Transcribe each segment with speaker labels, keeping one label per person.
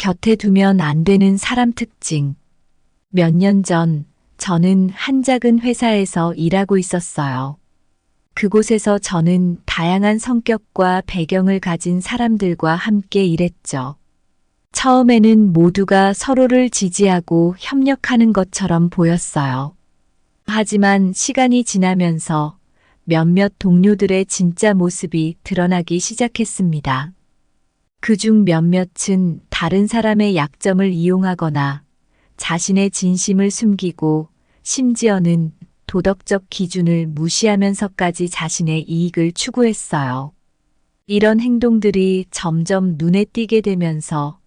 Speaker 1: 곁에 두면 안 되는 사람 특징. 몇 년 전 저는 한 작은 회사에서 일하고 있었어요. 그곳에서 저는 다양한 성격과 배경을 가진 사람들과 함께 일했죠. 처음에는 모두가 서로를 지지하고 협력하는 것처럼 보였어요. 하지만 시간이 지나면서 몇몇 동료들의 진짜 모습이 드러나기 시작했습니다. 그중 몇몇은 다른 사람의 약점을 이용하거나 자신의 진심을 숨기고 심지어는 도덕적 기준을 무시하면서까지 자신의 이익을 추구했어요. 이런 행동들이 점점 눈에 띄게 되면서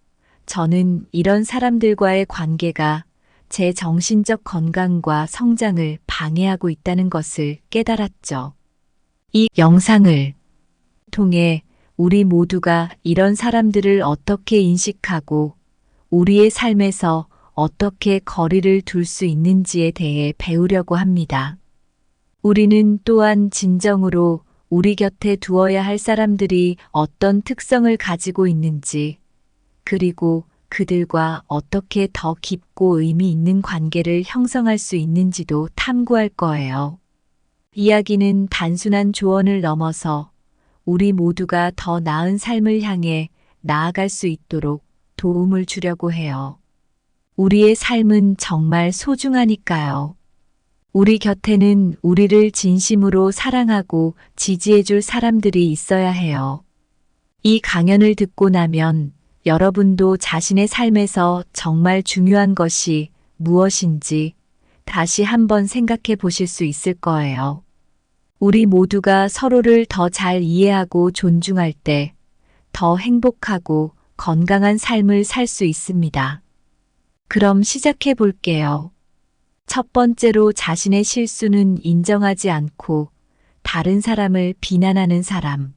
Speaker 1: 저는 이런 사람들과의 관계가 제 정신적 건강과 성장을 방해하고 있다는 것을 깨달았죠. 이 영상을 통해 우리 모두가 이런 사람들을 어떻게 인식하고 우리의 삶에서 어떻게 거리를 둘 수 있는지에 대해 배우려고 합니다. 우리는 또한 진정으로 우리 곁에 두어야 할 사람들이 어떤 특성을 가지고 있는지, 그리고 그들과 어떻게 더 깊고 의미 있는 관계를 형성할 수 있는지도 탐구할 거예요. 이야기는 단순한 조언을 넘어서 우리 모두가 더 나은 삶을 향해 나아갈 수 있도록 도움을 주려고 해요. 우리의 삶은 정말 소중하니까요. 우리 곁에는 우리를 진심으로 사랑하고 지지해줄 사람들이 있어야 해요. 이 강연을 듣고 나면 여러분도 자신의 삶에서 정말 중요한 것이 무엇인지 다시 한번 생각해 보실 수 있을 거예요. 우리 모두가 서로를 더 잘 이해하고 존중할 때 더 행복하고 건강한 삶을 살 수 있습니다. 그럼 시작해 볼게요. 첫 번째로 자신의 실수는 인정하지 않고 다른 사람을 비난하는 사람.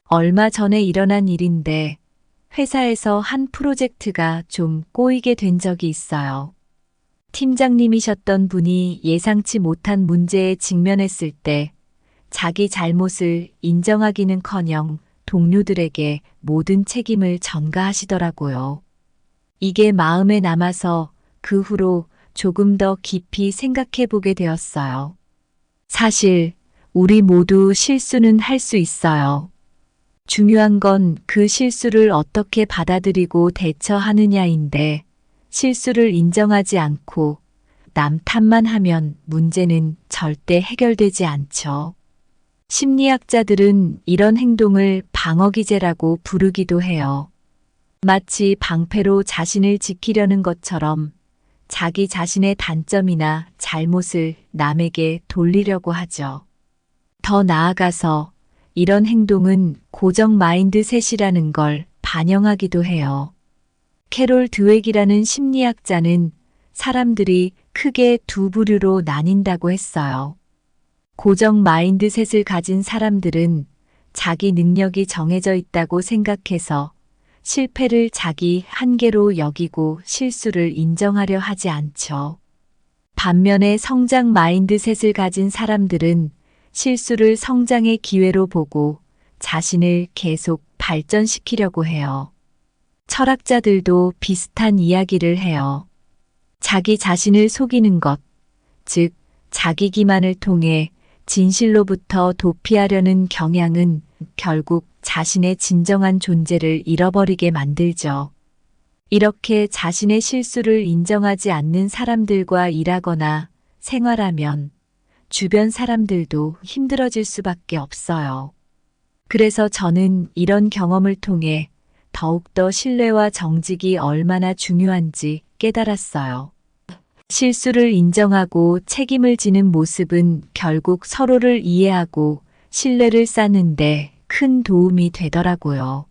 Speaker 1: 얼마 전에 일어난 일인데 회사에서 한 프로젝트가 좀 꼬이게 된 적이 있어요. 팀장님이셨던 분이 예상치 못한 문제에 직면했을 때 자기 잘못을 인정하기는커녕 동료들에게 모든 책임을 전가하시더라고요. 이게 마음에 남아서 그 후로 조금 더 깊이 생각해 보게 되었어요. 사실 우리 모두 실수는 할 수 있어요. 중요한 건 그 실수를 어떻게 받아들이고 대처하느냐인데 실수를 인정하지 않고 남 탓만 하면 문제는 절대 해결되지 않죠. 심리학자들은 이런 행동을 방어기제라고 부르기도 해요. 마치 방패로 자신을 지키려는 것처럼 자기 자신의 단점이나 잘못을 남에게 돌리려고 하죠. 더 나아가서 이런 행동은 고정 마인드셋이라는 걸 반영하기도 해요. 캐롤 드웩이라는 심리학자는 사람들이 크게 두 부류로 나뉜다고 했어요. 고정 마인드셋을 가진 사람들은 자기 능력이 정해져 있다고 생각해서 실패를 자기 한계로 여기고 실수를 인정하려 하지 않죠. 반면에 성장 마인드셋을 가진 사람들은 실수를 성장의 기회로 보고 자신을 계속 발전시키려고 해요. 철학자들도 비슷한 이야기를 해요. 자기 자신을 속이는 것, 즉 자기 기만을 통해 진실로부터 도피하려는 경향은 결국 자신의 진정한 존재를 잃어버리게 만들죠. 이렇게 자신의 실수를 인정하지 않는 사람들과 일하거나 생활하면 주변 사람들도 힘들어질 수밖에 없어요. 그래서 저는 이런 경험을 통해 더욱더 신뢰와 정직이 얼마나 중요한지 깨달았어요. 실수를 인정하고 책임을 지는 모습은 결국 서로를 이해하고 신뢰를 쌓는데 큰 도움이 되더라고요.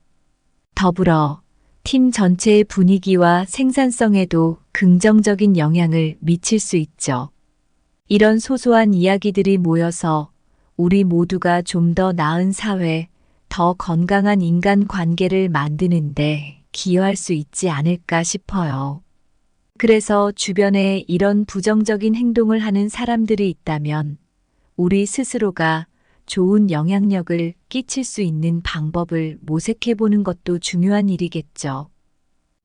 Speaker 1: 더불어 팀 전체의 분위기와 생산성에도 긍정적인 영향을 미칠 수 있죠. 이런 소소한 이야기들이 모여서 우리 모두가 좀 더 나은 사회, 더 건강한 인간 관계를 만드는데 기여할 수 있지 않을까 싶어요. 그래서 주변에 이런 부정적인 행동을 하는 사람들이 있다면 우리 스스로가 좋은 영향력을 끼칠 수 있는 방법을 모색해 보는 것도 중요한 일이겠죠.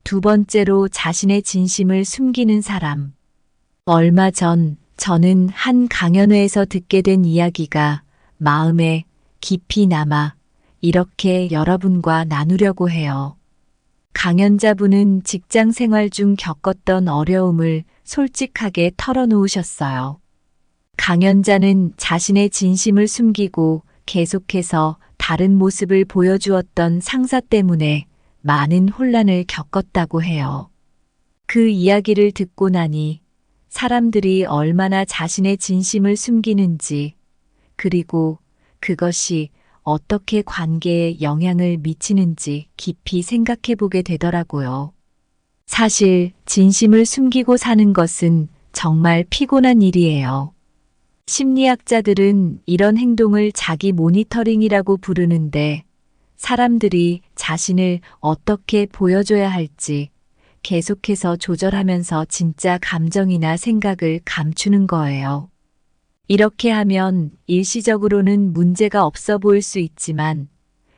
Speaker 1: 두 번째로 자신의 진심을 숨기는 사람. 얼마 전 저는 한 강연회에서 듣게 된 이야기가 마음에 깊이 남아 이렇게 여러분과 나누려고 해요. 강연자분은 직장 생활 중 겪었던 어려움을 솔직하게 털어놓으셨어요. 강연자는 자신의 진심을 숨기고 계속해서 다른 모습을 보여주었던 상사 때문에 많은 혼란을 겪었다고 해요. 그 이야기를 듣고 나니 사람들이 얼마나 자신의 진심을 숨기는지, 그리고 그것이 어떻게 관계에 영향을 미치는지 깊이 생각해 보게 되더라고요. 사실 진심을 숨기고 사는 것은 정말 피곤한 일이에요. 심리학자들은 이런 행동을 자기 모니터링이라고 부르는데, 사람들이 자신을 어떻게 보여줘야 할지 계속해서 조절하면서 진짜 감정이나 생각을 감추는 거예요. 이렇게 하면 일시적으로는 문제가 없어 보일 수 있지만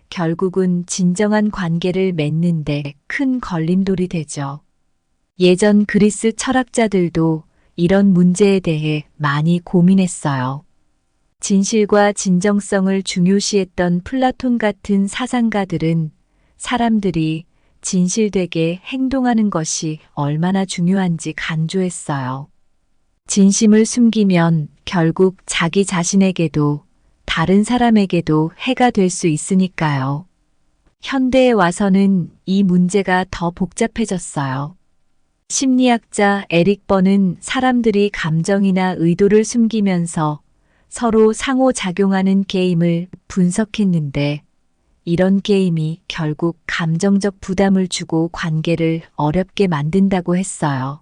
Speaker 1: 결국은 진정한 관계를 맺는데 큰 걸림돌이 되죠. 예전 그리스 철학자들도 이런 문제에 대해 많이 고민했어요. 진실과 진정성을 중요시했던 플라톤 같은 사상가들은 사람들이 진실되게 행동하는 것이 얼마나 중요한지 강조했어요. 진심을 숨기면 결국 자기 자신에게도 다른 사람에게도 해가 될 수 있으니까요. 현대에 와서는 이 문제가 더 복잡해졌어요. 심리학자 에릭 번은 사람들이 감정이나 의도를 숨기면서 서로 상호작용하는 게임을 분석했는데, 이런 게임이 결국 감정적 부담을 주고 관계를 어렵게 만든다고 했어요.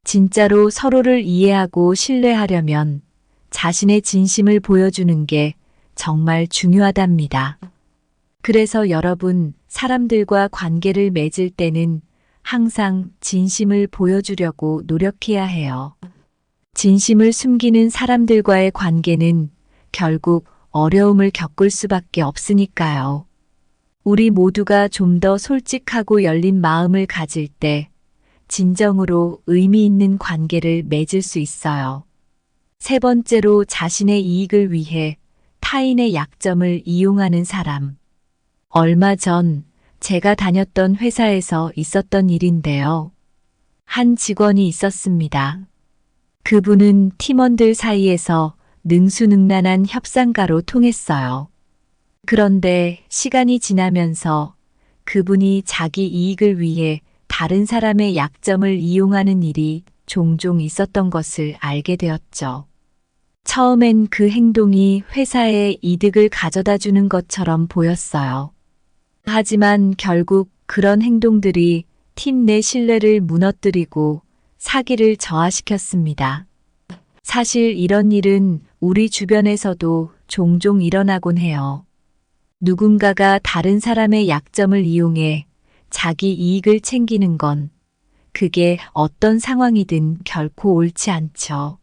Speaker 1: 진짜로 서로를 이해하고 신뢰하려면 자신의 진심을 보여주는 게 정말 중요하답니다. 그래서 여러분, 사람들과 관계를 맺을 때는 항상 진심을 보여주려고 노력해야 해요. 진심을 숨기는 사람들과의 관계는 결국 어려움을 겪을 수밖에 없으니까요. 우리 모두가 좀 더 솔직하고 열린 마음을 가질 때 진정으로 의미 있는 관계를 맺을 수 있어요. 세 번째로 자신의 이익을 위해 타인의 약점을 이용하는 사람. 얼마 전 제가 다녔던 회사에서 있었던 일인데요. 한 직원이 있었습니다. 그분은 팀원들 사이에서 능수능란한 협상가로 통했어요. 그런데 시간이 지나면서 그분이 자기 이익을 위해 다른 사람의 약점을 이용하는 일이 종종 있었던 것을 알게 되었죠. 처음엔 그 행동이 회사에 이득을 가져다 주는 것처럼 보였어요. 하지만 결국 그런 행동들이 팀 내 신뢰를 무너뜨리고 사기를 저하시켰습니다. 사실 이런 일은 우리 주변에서도 종종 일어나곤 해요. 누군가가 다른 사람의 약점을 이용해 자기 이익을 챙기는 건 그게 어떤 상황이든 결코 옳지 않죠.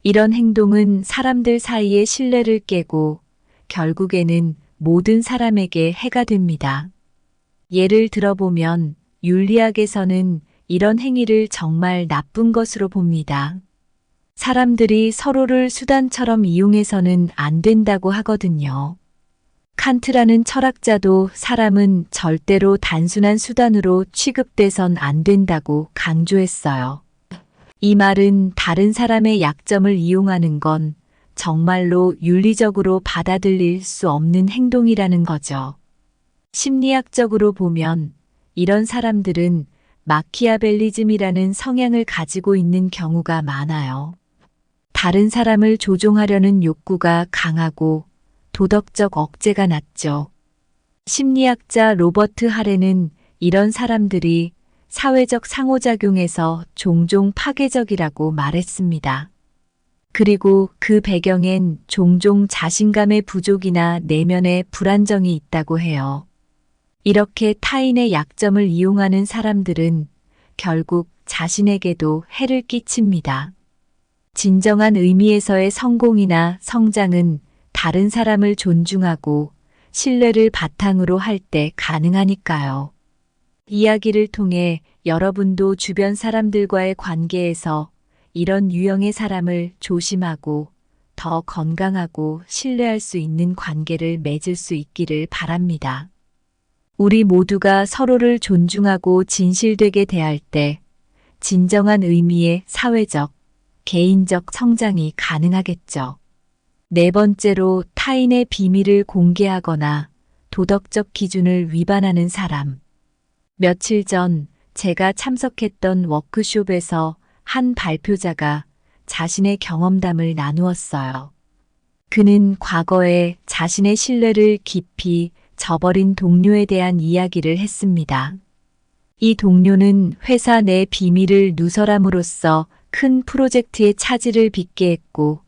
Speaker 1: 이런 행동은 사람들 사이의 신뢰를 깨고 결국에는 모든 사람에게 해가 됩니다. 예를 들어보면 윤리학에서는 이런 행위를 정말 나쁜 것으로 봅니다. 사람들이 서로를 수단처럼 이용해서는 안 된다고 하거든요. 칸트라는 철학자도 사람은 절대로 단순한 수단으로 취급돼선 안 된다고 강조했어요. 이 말은 다른 사람의 약점을 이용하는 건 정말로 윤리적으로 받아들일 수 없는 행동이라는 거죠. 심리학적으로 보면 이런 사람들은 마키아벨리즘이라는 성향을 가지고 있는 경우가 많아요. 다른 사람을 조종하려는 욕구가 강하고 도덕적 억제가 낮죠. 심리학자 로버트 하레는 이런 사람들이 사회적 상호작용에서 종종 파괴적이라고 말했습니다. 그리고 그 배경엔 종종 자신감의 부족이나 내면의 불안정이 있다고 해요. 이렇게 타인의 약점을 이용하는 사람들은 결국 자신에게도 해를 끼칩니다. 진정한 의미에서의 성공이나 성장은 다른 사람을 존중하고 신뢰를 바탕으로 할 때 가능하니까요. 이야기를 통해 여러분도 주변 사람들과의 관계에서 이런 유형의 사람을 조심하고 더 건강하고 신뢰할 수 있는 관계를 맺을 수 있기를 바랍니다. 우리 모두가 서로를 존중하고 진실되게 대할 때 진정한 의미의 사회적, 개인적 성장이 가능하겠죠. 네 번째로 타인의 비밀을 공개하거나 도덕적 기준을 위반하는 사람. 며칠 전 제가 참석했던 워크숍에서 한 발표자가 자신의 경험담을 나누었어요. 그는 과거에 자신의 신뢰를 깊이 저버린 동료에 대한 이야기를 했습니다. 이 동료는 회사 내 비밀을 누설함으로써 큰 프로젝트의 차질을 빚게 했고,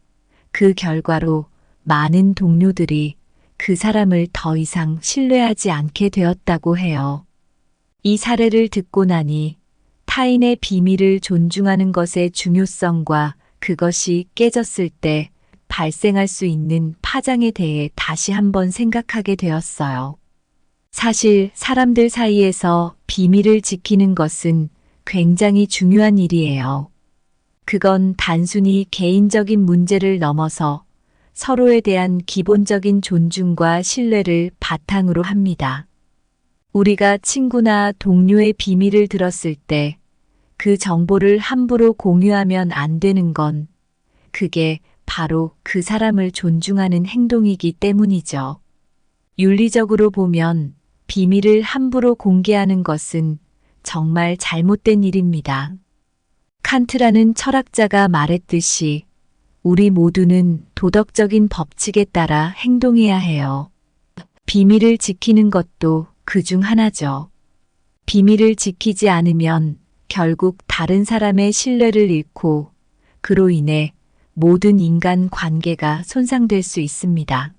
Speaker 1: 그 결과로 많은 동료들이 그 사람을 더 이상 신뢰하지 않게 되었다고 해요. 이 사례를 듣고 나니 타인의 비밀을 존중하는 것의 중요성과 그것이 깨졌을 때 발생할 수 있는 파장에 대해 다시 한번 생각하게 되었어요. 사실 사람들 사이에서 비밀을 지키는 것은 굉장히 중요한 일이에요. 그건 단순히 개인적인 문제를 넘어서 서로에 대한 기본적인 존중과 신뢰를 바탕으로 합니다. 우리가 친구나 동료의 비밀을 들었을 때 그 정보를 함부로 공유하면 안 되는 건 그게 바로 그 사람을 존중하는 행동이기 때문이죠. 윤리적으로 보면 비밀을 함부로 공개하는 것은 정말 잘못된 일입니다. 칸트라는 철학자가 말했듯이 우리 모두는 도덕적인 법칙에 따라 행동해야 해요. 비밀을 지키는 것도 그중 하나죠. 비밀을 지키지 않으면 결국 다른 사람의 신뢰를 잃고 그로 인해 모든 인간 관계가 손상될 수 있습니다.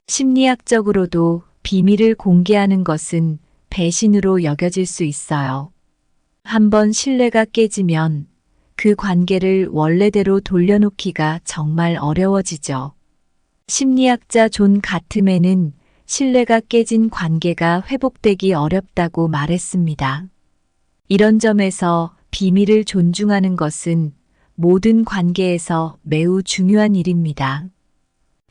Speaker 1: 심리학적으로도 비밀을 공개하는 것은 배신으로 여겨질 수 있어요. 한번 신뢰가 깨지면 그 관계를 원래대로 돌려놓기가 정말 어려워지죠. 심리학자 존 가트맨은 신뢰가 깨진 관계가 회복되기 어렵다고 말했습니다. 이런 점에서 비밀을 존중하는 것은 모든 관계에서 매우 중요한 일입니다.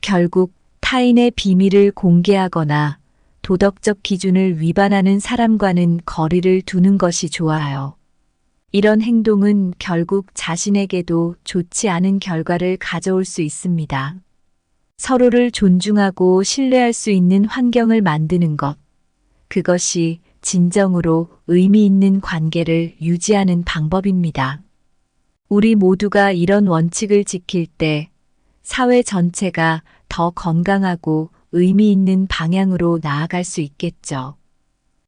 Speaker 1: 결국 타인의 비밀을 공개하거나 도덕적 기준을 위반하는 사람과는 거리를 두는 것이 좋아요. 이런 행동은 결국 자신에게도 좋지 않은 결과를 가져올 수 있습니다. 서로를 존중하고 신뢰할 수 있는 환경을 만드는 것, 그것이 진정으로 의미 있는 관계를 유지하는 방법입니다. 우리 모두가 이런 원칙을 지킬 때 사회 전체가 더 건강하고 의미 있는 방향으로 나아갈 수 있겠죠.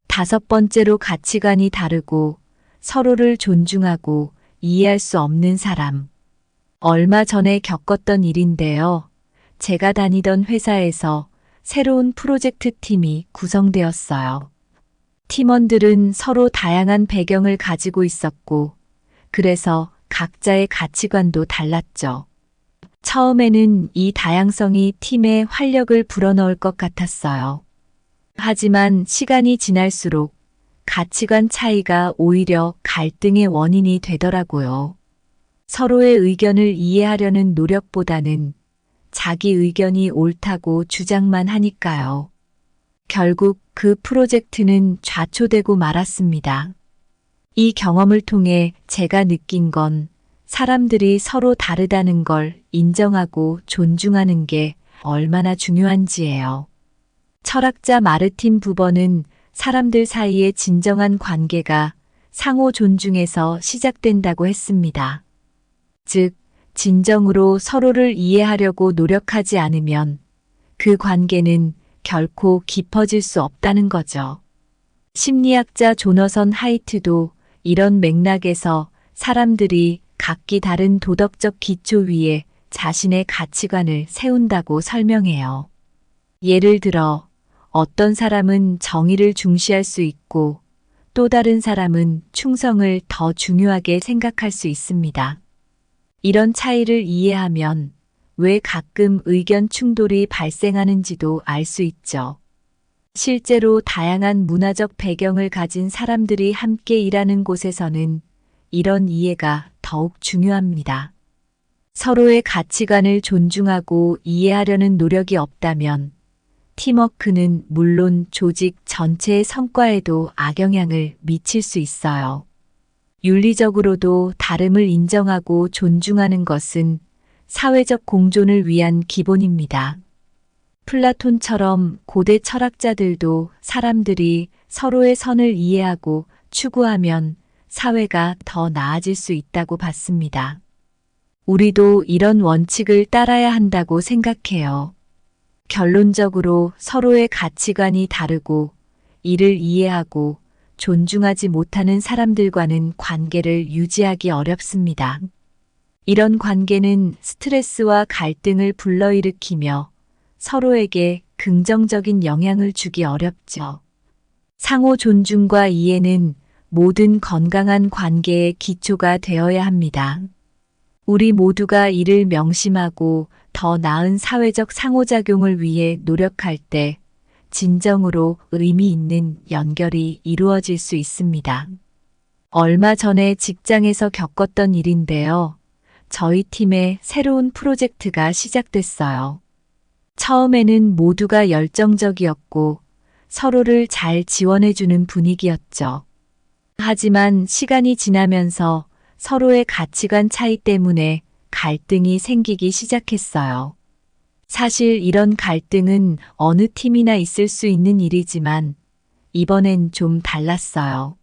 Speaker 1: 다섯 번째로 가치관이 다르고 서로를 존중하고 이해할 수 없는 사람. 얼마 전에 겪었던 일인데요. 제가 다니던 회사에서 새로운 프로젝트 팀이 구성되었어요. 팀원들은 서로 다양한 배경을 가지고 있었고, 그래서 각자의 가치관도 달랐죠. 처음에는 이 다양성이 팀에 활력을 불어넣을 것 같았어요. 하지만 시간이 지날수록 가치관 차이가 오히려 갈등의 원인이 되더라고요. 서로의 의견을 이해하려는 노력보다는 자기 의견이 옳다고 주장만 하니까요. 결국 그 프로젝트는 좌초되고 말았습니다. 이 경험을 통해 제가 느낀 건 사람들이 서로 다르다는 걸 인정하고 존중하는 게 얼마나 중요한지예요. 철학자 마르틴 부버는 사람들 사이의 진정한 관계가 상호 존중에서 시작된다고 했습니다. 즉, 진정으로 서로를 이해하려고 노력하지 않으면 그 관계는 결코 깊어질 수 없다는 거죠. 심리학자 조너선 하이트도 이런 맥락에서 사람들이 각기 다른 도덕적 기초 위에 자신의 가치관을 세운다고 설명해요. 예를 들어 어떤 사람은 정의를 중시할 수 있고 또 다른 사람은 충성을 더 중요하게 생각할 수 있습니다. 이런 차이를 이해하면 왜 가끔 의견 충돌이 발생하는지도 알 수 있죠. 실제로 다양한 문화적 배경을 가진 사람들이 함께 일하는 곳에서는 이런 이해가 더욱 중요합니다. 서로의 가치관을 존중하고 이해하려는 노력이 없다면 팀워크는 물론 조직 전체의 성과에도 악영향을 미칠 수 있어요. 윤리적으로도 다름을 인정하고 존중하는 것은 사회적 공존을 위한 기본입니다. 플라톤처럼 고대 철학자들도 사람들이 서로의 선을 이해하고 추구하면 사회가 더 나아질 수 있다고 봤습니다. 우리도 이런 원칙을 따라야 한다고 생각해요. 결론적으로 서로의 가치관이 다르고 이를 이해하고 존중하지 못하는 사람들과는 관계를 유지하기 어렵습니다. 이런 관계는 스트레스와 갈등을 불러일으키며 서로에게 긍정적인 영향을 주기 어렵죠. 상호 존중과 이해는 모든 건강한 관계의 기초가 되어야 합니다. 우리 모두가 이를 명심하고 더 나은 사회적 상호작용을 위해 노력할 때 진정으로 의미 있는 연결이 이루어질 수 있습니다. 얼마 전에 직장에서 겪었던 일인데요. 저희 팀에 새로운 프로젝트가 시작됐어요. 처음에는 모두가 열정적이었고 서로를 잘 지원해주는 분위기였죠. 하지만 시간이 지나면서 서로의 가치관 차이 때문에 갈등이 생기기 시작했어요. 사실 이런 갈등은 어느 팀이나 있을 수 있는 일이지만 이번엔 좀 달랐어요.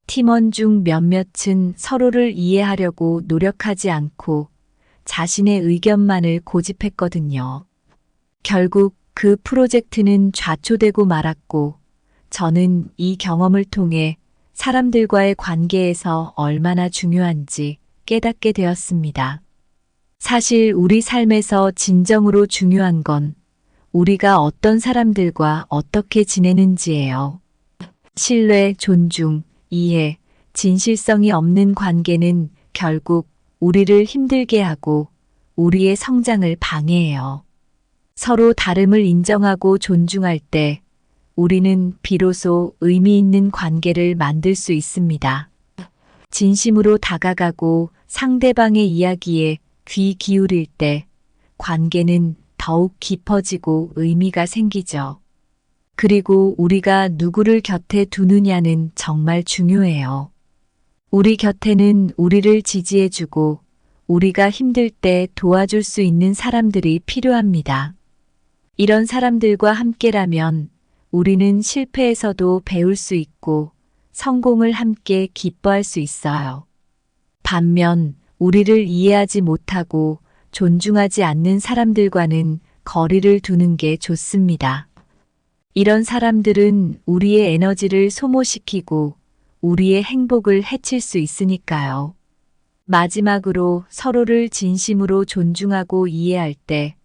Speaker 1: 팀원 중 몇몇은 서로를 이해하려고 노력하지 않고 자신의 의견만을 고집했거든요. 결국 그 프로젝트는 좌초되고 말았고 저는 이 경험을 통해 사람들과의 관계에서 얼마나 중요한지 깨닫게 되었습니다. 사실 우리 삶에서 진정으로 중요한 건 우리가 어떤 사람들과 어떻게 지내는지예요. 신뢰, 존중, 이해, 진실성이 없는 관계는 결국 우리를 힘들게 하고 우리의 성장을 방해해요. 서로 다름을 인정하고 존중할 때 우리는 비로소 의미 있는 관계를 만들 수 있습니다. 진심으로 다가가고 상대방의 이야기에 귀 기울일 때 관계는 더욱 깊어지고 의미가 생기죠. 그리고 우리가 누구를 곁에 두느냐는 정말 중요해요. 우리 곁에는 우리를 지지해주고 우리가 힘들 때 도와줄 수 있는 사람들이 필요합니다. 이런 사람들과 함께라면 우리는 실패에서도 배울 수 있고 성공을 함께 기뻐할 수 있어요. 반면 우리를 이해하지 못하고 존중하지 않는 사람들과는 거리를 두는 게 좋습니다. 이런 사람들은 우리의 에너지를 소모시키고 우리의 행복을 해칠 수 있으니까요. 마지막으로 서로를 진심으로 존중하고 이해할 때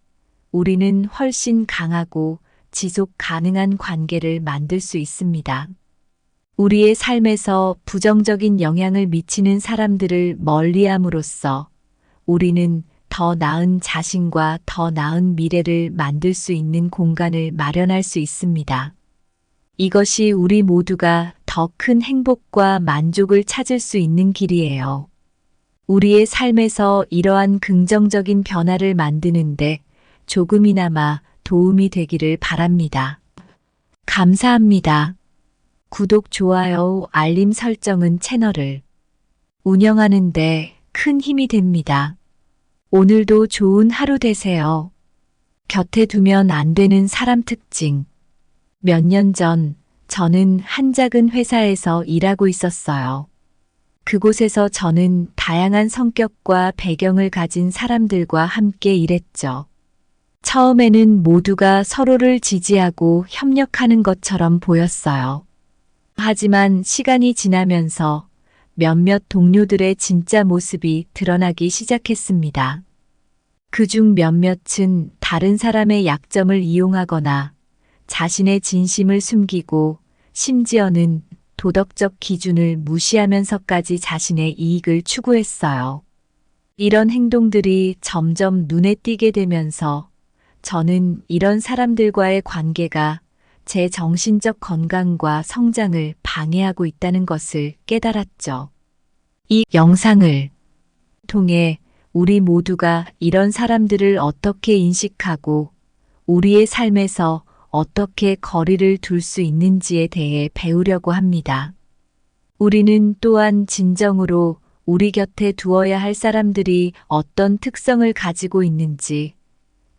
Speaker 1: 우리는 훨씬 강하고 지속 가능한 관계를 만들 수 있습니다. 우리의 삶에서 부정적인 영향을 미치는 사람들을 멀리함으로써 우리는 더 나은 자신과 더 나은 미래를 만들 수 있는 공간을 마련할 수 있습니다. 이것이 우리 모두가 더 큰 행복과 만족을 찾을 수 있는 길이에요. 우리의 삶에서 이러한 긍정적인 변화를 만드는데 조금이나마 도움이 되기를 바랍니다. 감사합니다. 구독, 좋아요, 알림 설정은 채널을 운영하는 데 큰 힘이 됩니다. 오늘도 좋은 하루 되세요. 곁에 두면 안 되는 사람 특징. 몇 년 전 저는 한 작은 회사에서 일하고 있었어요. 그곳에서 저는 다양한 성격과 배경을 가진 사람들과 함께 일했죠. 처음에는 모두가 서로를 지지하고 협력하는 것처럼 보였어요. 하지만 시간이 지나면서 몇몇 동료들의 진짜 모습이 드러나기 시작했습니다. 그중 몇몇은 다른 사람의 약점을 이용하거나 자신의 진심을 숨기고 심지어는 도덕적 기준을 무시하면서까지 자신의 이익을 추구했어요. 이런 행동들이 점점 눈에 띄게 되면서 저는 이런 사람들과의 관계가 제 정신적 건강과 성장을 방해하고 있다는 것을 깨달았죠. 이 영상을 통해 우리 모두가 이런 사람들을 어떻게 인식하고 우리의 삶에서 어떻게 거리를 둘 수 있는지에 대해 배우려고 합니다. 우리는 또한 진정으로 우리 곁에 두어야 할 사람들이 어떤 특성을 가지고 있는지,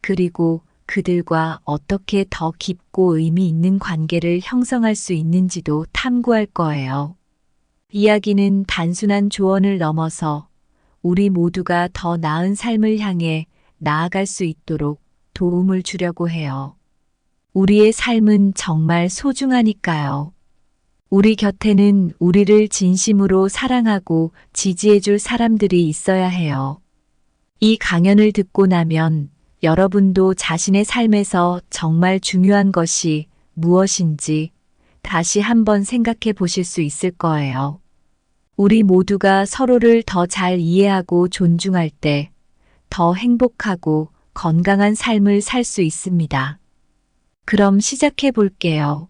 Speaker 1: 그리고 그들과 어떻게 더 깊고 의미 있는 관계를 형성할 수 있는지도 탐구할 거예요. 이야기는 단순한 조언을 넘어서 우리 모두가 더 나은 삶을 향해 나아갈 수 있도록 도움을 주려고 해요. 우리의 삶은 정말 소중하니까요. 우리 곁에는 우리를 진심으로 사랑하고 지지해줄 사람들이 있어야 해요. 이 강연을 듣고 나면 여러분도 자신의 삶에서 정말 중요한 것이 무엇인지 다시 한번 생각해 보실 수 있을 거예요. 우리 모두가 서로를 더 잘 이해하고 존중할 때 더 행복하고 건강한 삶을 살 수 있습니다. 그럼 시작해 볼게요.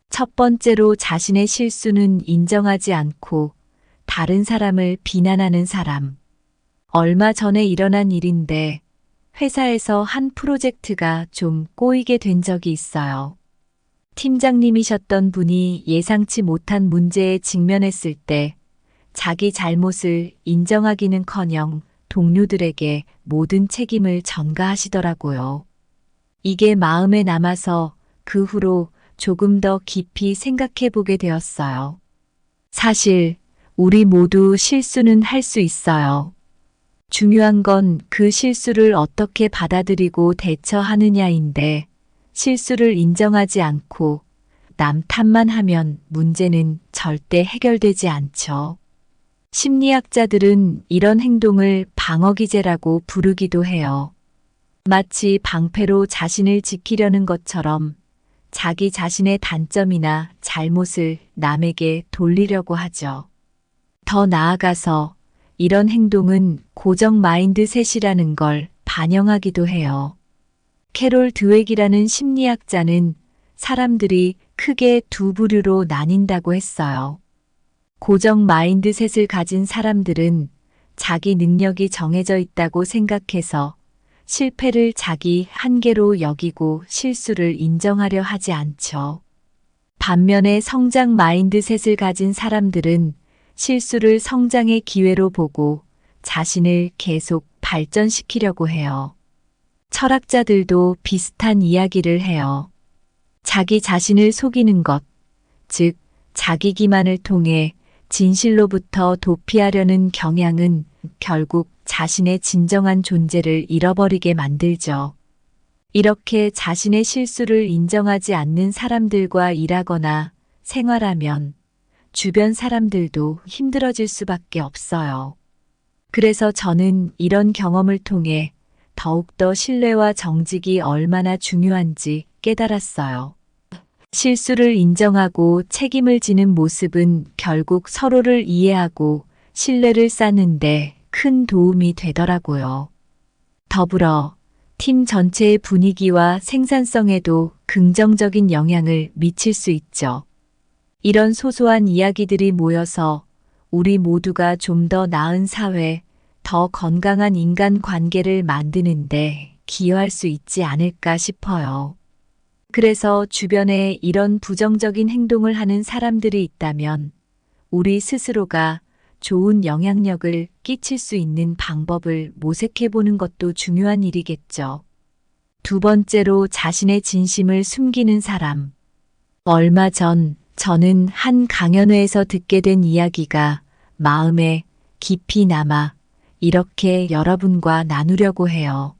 Speaker 1: 첫 번째로 자신의 실수는 인정하지 않고 다른 사람을 비난하는 사람. 얼마 전에 일어난 일인데 회사에서 한 프로젝트가 좀 꼬이게 된 적이 있어요. 팀장님이셨던 분이 예상치 못한 문제에 직면했을 때 자기 잘못을 인정하기는커녕 동료들에게 모든 책임을 전가하시더라고요. 이게 마음에 남아서 그 후로 조금 더 깊이 생각해 보게 되었어요. 사실 우리 모두 실수는 할 수 있어요. 중요한 건 그 실수를 어떻게 받아들이고 대처하느냐인데 실수를 인정하지 않고 남 탓만 하면 문제는 절대 해결되지 않죠. 심리학자들은 이런 행동을 방어기제라고 부르기도 해요. 마치 방패로 자신을 지키려는 것처럼 자기 자신의 단점이나 잘못을 남에게 돌리려고 하죠. 더 나아가서 이런 행동은 고정 마인드셋이라는 걸 반영하기도 해요. 캐롤 드웩이라는 심리학자는 사람들이 크게 두 부류로 나뉜다고 했어요. 고정 마인드셋을 가진 사람들은 자기 능력이 정해져 있다고 생각해서 실패를 자기 한계로 여기고 실수를 인정하려 하지 않죠. 반면에 성장 마인드셋을 가진 사람들은 실수를 성장의 기회로 보고 자신을 계속 발전시키려고 해요. 철학자들도 비슷한 이야기를 해요. 자기 자신을 속이는 것, 즉 자기 기만을 통해 진실로부터 도피하려는 경향은 결국 자신의 진정한 존재를 잃어버리게 만들죠. 이렇게 자신의 실수를 인정하지 않는 사람들과 일하거나 생활하면 주변 사람들도 힘들어질 수밖에 없어요. 그래서 저는 이런 경험을 통해 더욱더 신뢰와 정직이 얼마나 중요한지 깨달았어요. 실수를 인정하고 책임을 지는 모습은 결국 서로를 이해하고 신뢰를 쌓는데 큰 도움이 되더라고요. 더불어 팀 전체의 분위기와 생산성에도 긍정적인 영향을 미칠 수 있죠. 이런 소소한 이야기들이 모여서 우리 모두가 좀 더 나은 사회, 더 건강한 인간 관계를 만드는데 기여할 수 있지 않을까 싶어요. 그래서 주변에 이런 부정적인 행동을 하는 사람들이 있다면 우리 스스로가 좋은 영향력을 끼칠 수 있는 방법을 모색해 보는 것도 중요한 일이겠죠. 두 번째로 자신의 진심을 숨기는 사람. 얼마 전 저는 한 강연회에서 듣게 된 이야기가 마음에 깊이 남아 이렇게 여러분과 나누려고 해요.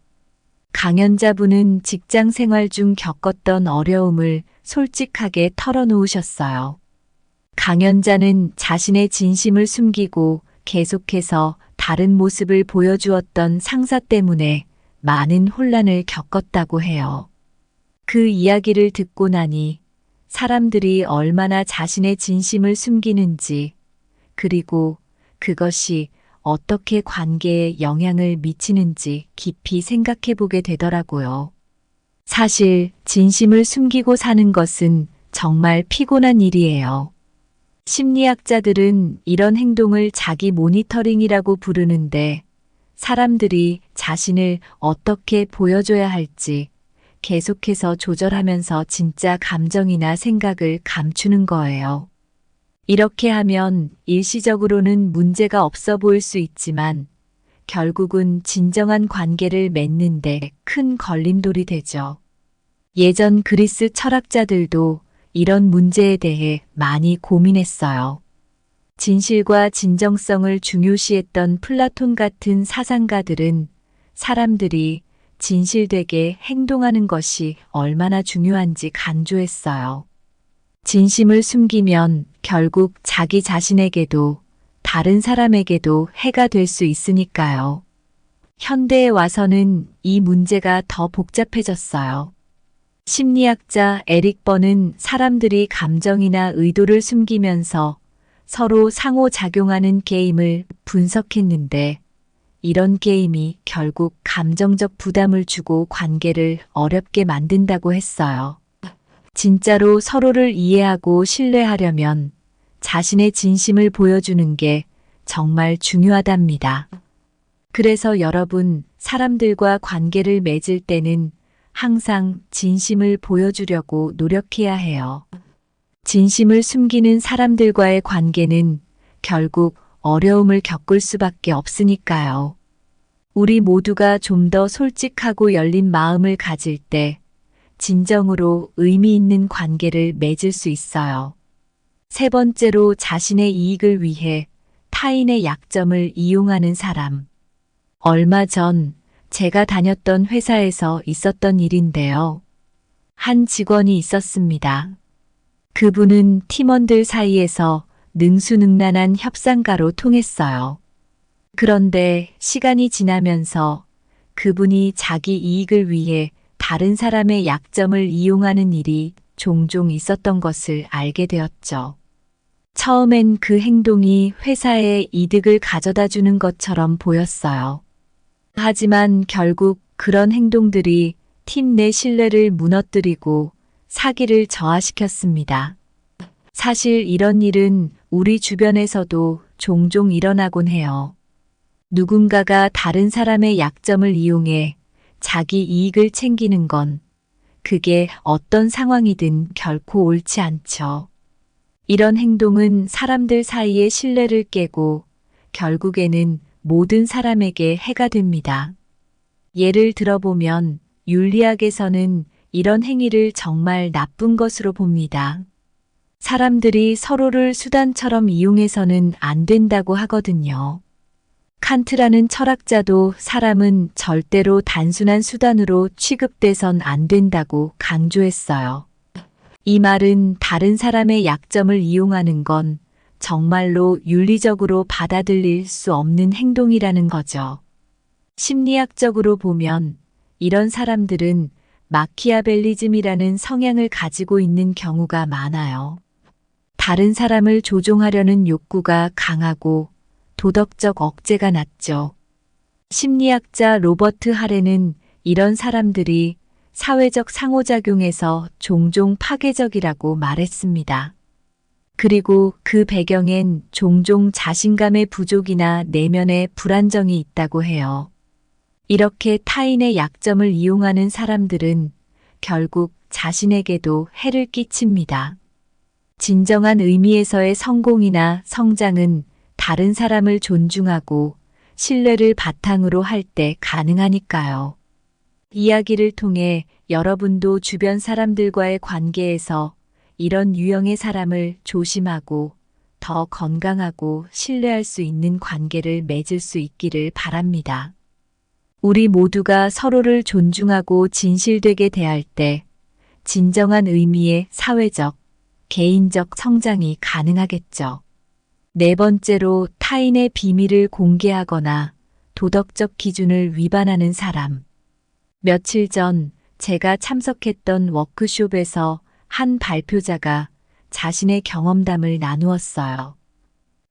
Speaker 1: 강연자분은 직장 생활 중 겪었던 어려움을 솔직하게 털어놓으셨어요. 강연자는 자신의 진심을 숨기고 계속해서 다른 모습을 보여주었던 상사 때문에 많은 혼란을 겪었다고 해요. 그 이야기를 듣고 나니 사람들이 얼마나 자신의 진심을 숨기는지, 그리고 그것이 어떻게 관계에 영향을 미치는지 깊이 생각해 보게 되더라고요. 사실 진심을 숨기고 사는 것은 정말 피곤한 일이에요. 심리학자들은 이런 행동을 자기 모니터링이라고 부르는데 사람들이 자신을 어떻게 보여줘야 할지 계속해서 조절하면서 진짜 감정이나 생각을 감추는 거예요. 이렇게 하면 일시적으로는 문제가 없어 보일 수 있지만 결국은 진정한 관계를 맺는데 큰 걸림돌이 되죠. 예전 그리스 철학자들도 이런 문제에 대해 많이 고민했어요. 진실과 진정성을 중요시했던 플라톤 같은 사상가들은 사람들이 진실되게 행동하는 것이 얼마나 중요한지 강조했어요. 진심을 숨기면 결국 자기 자신에게도 다른 사람에게도 해가 될 수 있으니까요. 현대에 와서는 이 문제가 더 복잡해졌어요. 심리학자 에릭 번은 사람들이 감정이나 의도를 숨기면서 서로 상호작용하는 게임을 분석했는데 이런 게임이 결국 감정적 부담을 주고 관계를 어렵게 만든다고 했어요. 진짜로 서로를 이해하고 신뢰하려면 자신의 진심을 보여주는 게 정말 중요하답니다. 그래서 여러분, 사람들과 관계를 맺을 때는 항상 진심을 보여주려고 노력해야 해요. 진심을 숨기는 사람들과의 관계는 결국 어려움을 겪을 수밖에 없으니까요. 우리 모두가 좀 더 솔직하고 열린 마음을 가질 때 진정으로 의미 있는 관계를 맺을 수 있어요. 세 번째로 자신의 이익을 위해 타인의 약점을 이용하는 사람. 얼마 전 제가 다녔던 회사에서 있었던 일인데요. 한 직원이 있었습니다. 그분은 팀원들 사이에서 능수능란한 협상가로 통했어요. 그런데 시간이 지나면서 그분이 자기 이익을 위해 다른 사람의 약점을 이용하는 일이 종종 있었던 것을 알게 되었죠. 처음엔 그 행동이 회사에 이득을 가져다 주는 것처럼 보였어요. 하지만 결국 그런 행동들이 팀 내 신뢰를 무너뜨리고 사기를 저하시켰습니다. 사실 이런 일은 우리 주변에서도 종종 일어나곤 해요. 누군가가 다른 사람의 약점을 이용해 자기 이익을 챙기는 건 그게 어떤 상황이든 결코 옳지 않죠. 이런 행동은 사람들 사이의 신뢰를 깨고 결국에는 모든 사람에게 해가 됩니다. 예를 들어보면 윤리학에서는 이런 행위를 정말 나쁜 것으로 봅니다. 사람들이 서로를 수단처럼 이용해서는 안 된다고 하거든요. 칸트라는 철학자도 사람은 절대로 단순한 수단으로 취급돼선 안 된다고 강조했어요. 이 말은 다른 사람의 약점을 이용하는 건 정말로 윤리적으로 받아들일 수 없는 행동이라는 거죠. 심리학적으로 보면 이런 사람들은 마키아벨리즘이라는 성향을 가지고 있는 경우가 많아요. 다른 사람을 조종하려는 욕구가 강하고 도덕적 억제가 낮죠. 심리학자 로버트 하레는 이런 사람들이 사회적 상호작용에서 종종 파괴적이라고 말했습니다. 그리고 그 배경엔 종종 자신감의 부족이나 내면의 불안정이 있다고 해요. 이렇게 타인의 약점을 이용하는 사람들은 결국 자신에게도 해를 끼칩니다. 진정한 의미에서의 성공이나 성장은 다른 사람을 존중하고 신뢰를 바탕으로 할 때 가능하니까요. 이야기를 통해 여러분도 주변 사람들과의 관계에서 이런 유형의 사람을 조심하고 더 건강하고 신뢰할 수 있는 관계를 맺을 수 있기를 바랍니다. 우리 모두가 서로를 존중하고 진실되게 대할 때 진정한 의미의 사회적, 개인적 성장이 가능하겠죠. 네 번째로 타인의 비밀을 공개하거나 도덕적 기준을 위반하는 사람. 며칠 전 제가 참석했던 워크숍에서 한 발표자가 자신의 경험담을 나누었어요.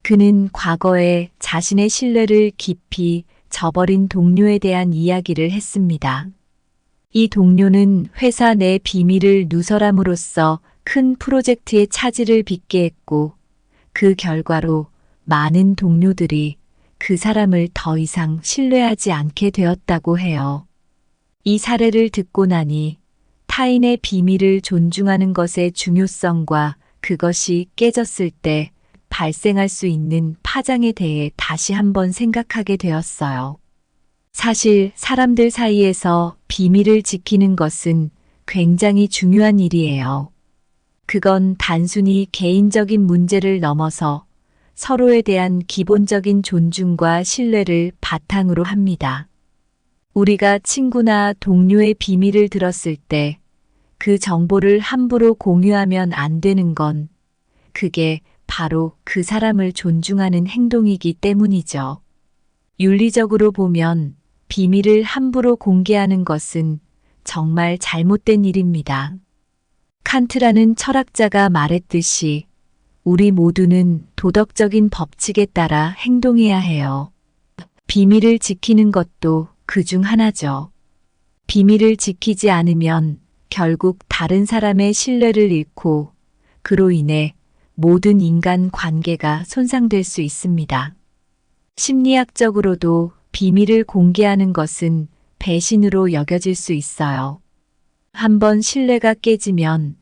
Speaker 1: 그는 과거에 자신의 신뢰를 깊이 저버린 동료에 대한 이야기를 했습니다. 이 동료는 회사 내 비밀을 누설함으로써 큰 프로젝트의 차질을 빚게 했고, 그 결과로 많은 동료들이 그 사람을 더 이상 신뢰하지 않게 되었다고 해요. 이 사례를 듣고 나니 타인의 비밀을 존중하는 것의 중요성과 그것이 깨졌을 때 발생할 수 있는 파장에 대해 다시 한번 생각하게 되었어요. 사실 사람들 사이에서 비밀을 지키는 것은 굉장히 중요한 일이에요. 그건 단순히 개인적인 문제를 넘어서 서로에 대한 기본적인 존중과 신뢰를 바탕으로 합니다. 우리가 친구나 동료의 비밀을 들었을 때 그 정보를 함부로 공유하면 안 되는 건 그게 바로 그 사람을 존중하는 행동이기 때문이죠. 윤리적으로 보면 비밀을 함부로 공개하는 것은 정말 잘못된 일입니다. 칸트라는 철학자가 말했듯이 우리 모두는 도덕적인 법칙에 따라 행동해야 해요. 비밀을 지키는 것도 그중 하나죠. 비밀을 지키지 않으면 결국 다른 사람의 신뢰를 잃고 그로 인해 모든 인간 관계가 손상될 수 있습니다. 심리학적으로도 비밀을 공개하는 것은 배신으로 여겨질 수 있어요. 한번 신뢰가 깨지면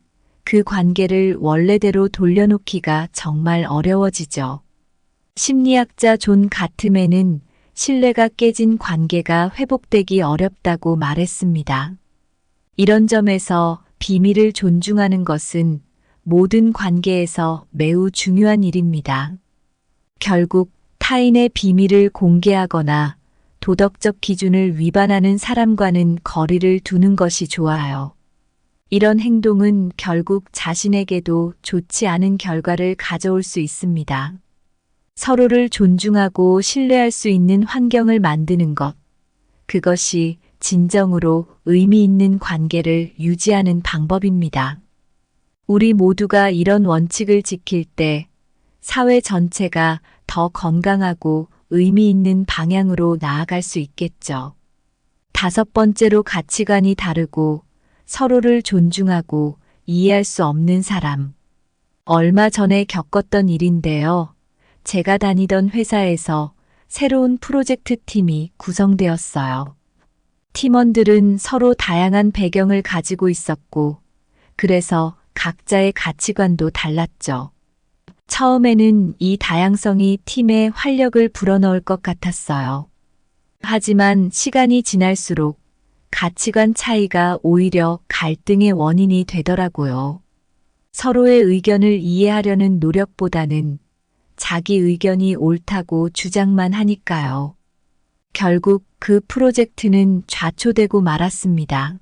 Speaker 1: 그 관계를 원래대로 돌려놓기가 정말 어려워지죠. 심리학자 존 가트맨은 신뢰가 깨진 관계가 회복되기 어렵다고 말했습니다. 이런 점에서 비밀을 존중하는 것은 모든 관계에서 매우 중요한 일입니다. 결국 타인의 비밀을 공개하거나 도덕적 기준을 위반하는 사람과는 거리를 두는 것이 좋아요. 이런 행동은 결국 자신에게도 좋지 않은 결과를 가져올 수 있습니다. 서로를 존중하고 신뢰할 수 있는 환경을 만드는 것, 그것이 진정으로 의미 있는 관계를 유지하는 방법입니다. 우리 모두가 이런 원칙을 지킬 때 사회 전체가 더 건강하고 의미 있는 방향으로 나아갈 수 있겠죠. 다섯 번째로 가치관이 다르고 서로를 존중하고 이해할 수 없는 사람. 얼마 전에 겪었던 일인데요. 제가 다니던 회사에서 새로운 프로젝트 팀이 구성되었어요. 팀원들은 서로 다양한 배경을 가지고 있었고, 그래서 각자의 가치관도 달랐죠. 처음에는 이 다양성이 팀에 활력을 불어넣을 것 같았어요. 하지만 시간이 지날수록 가치관 차이가 오히려 갈등의 원인이 되더라고요. 서로의 의견을 이해하려는 노력보다는 자기 의견이 옳다고 주장만 하니까요. 결국 그 프로젝트는 좌초되고 말았습니다.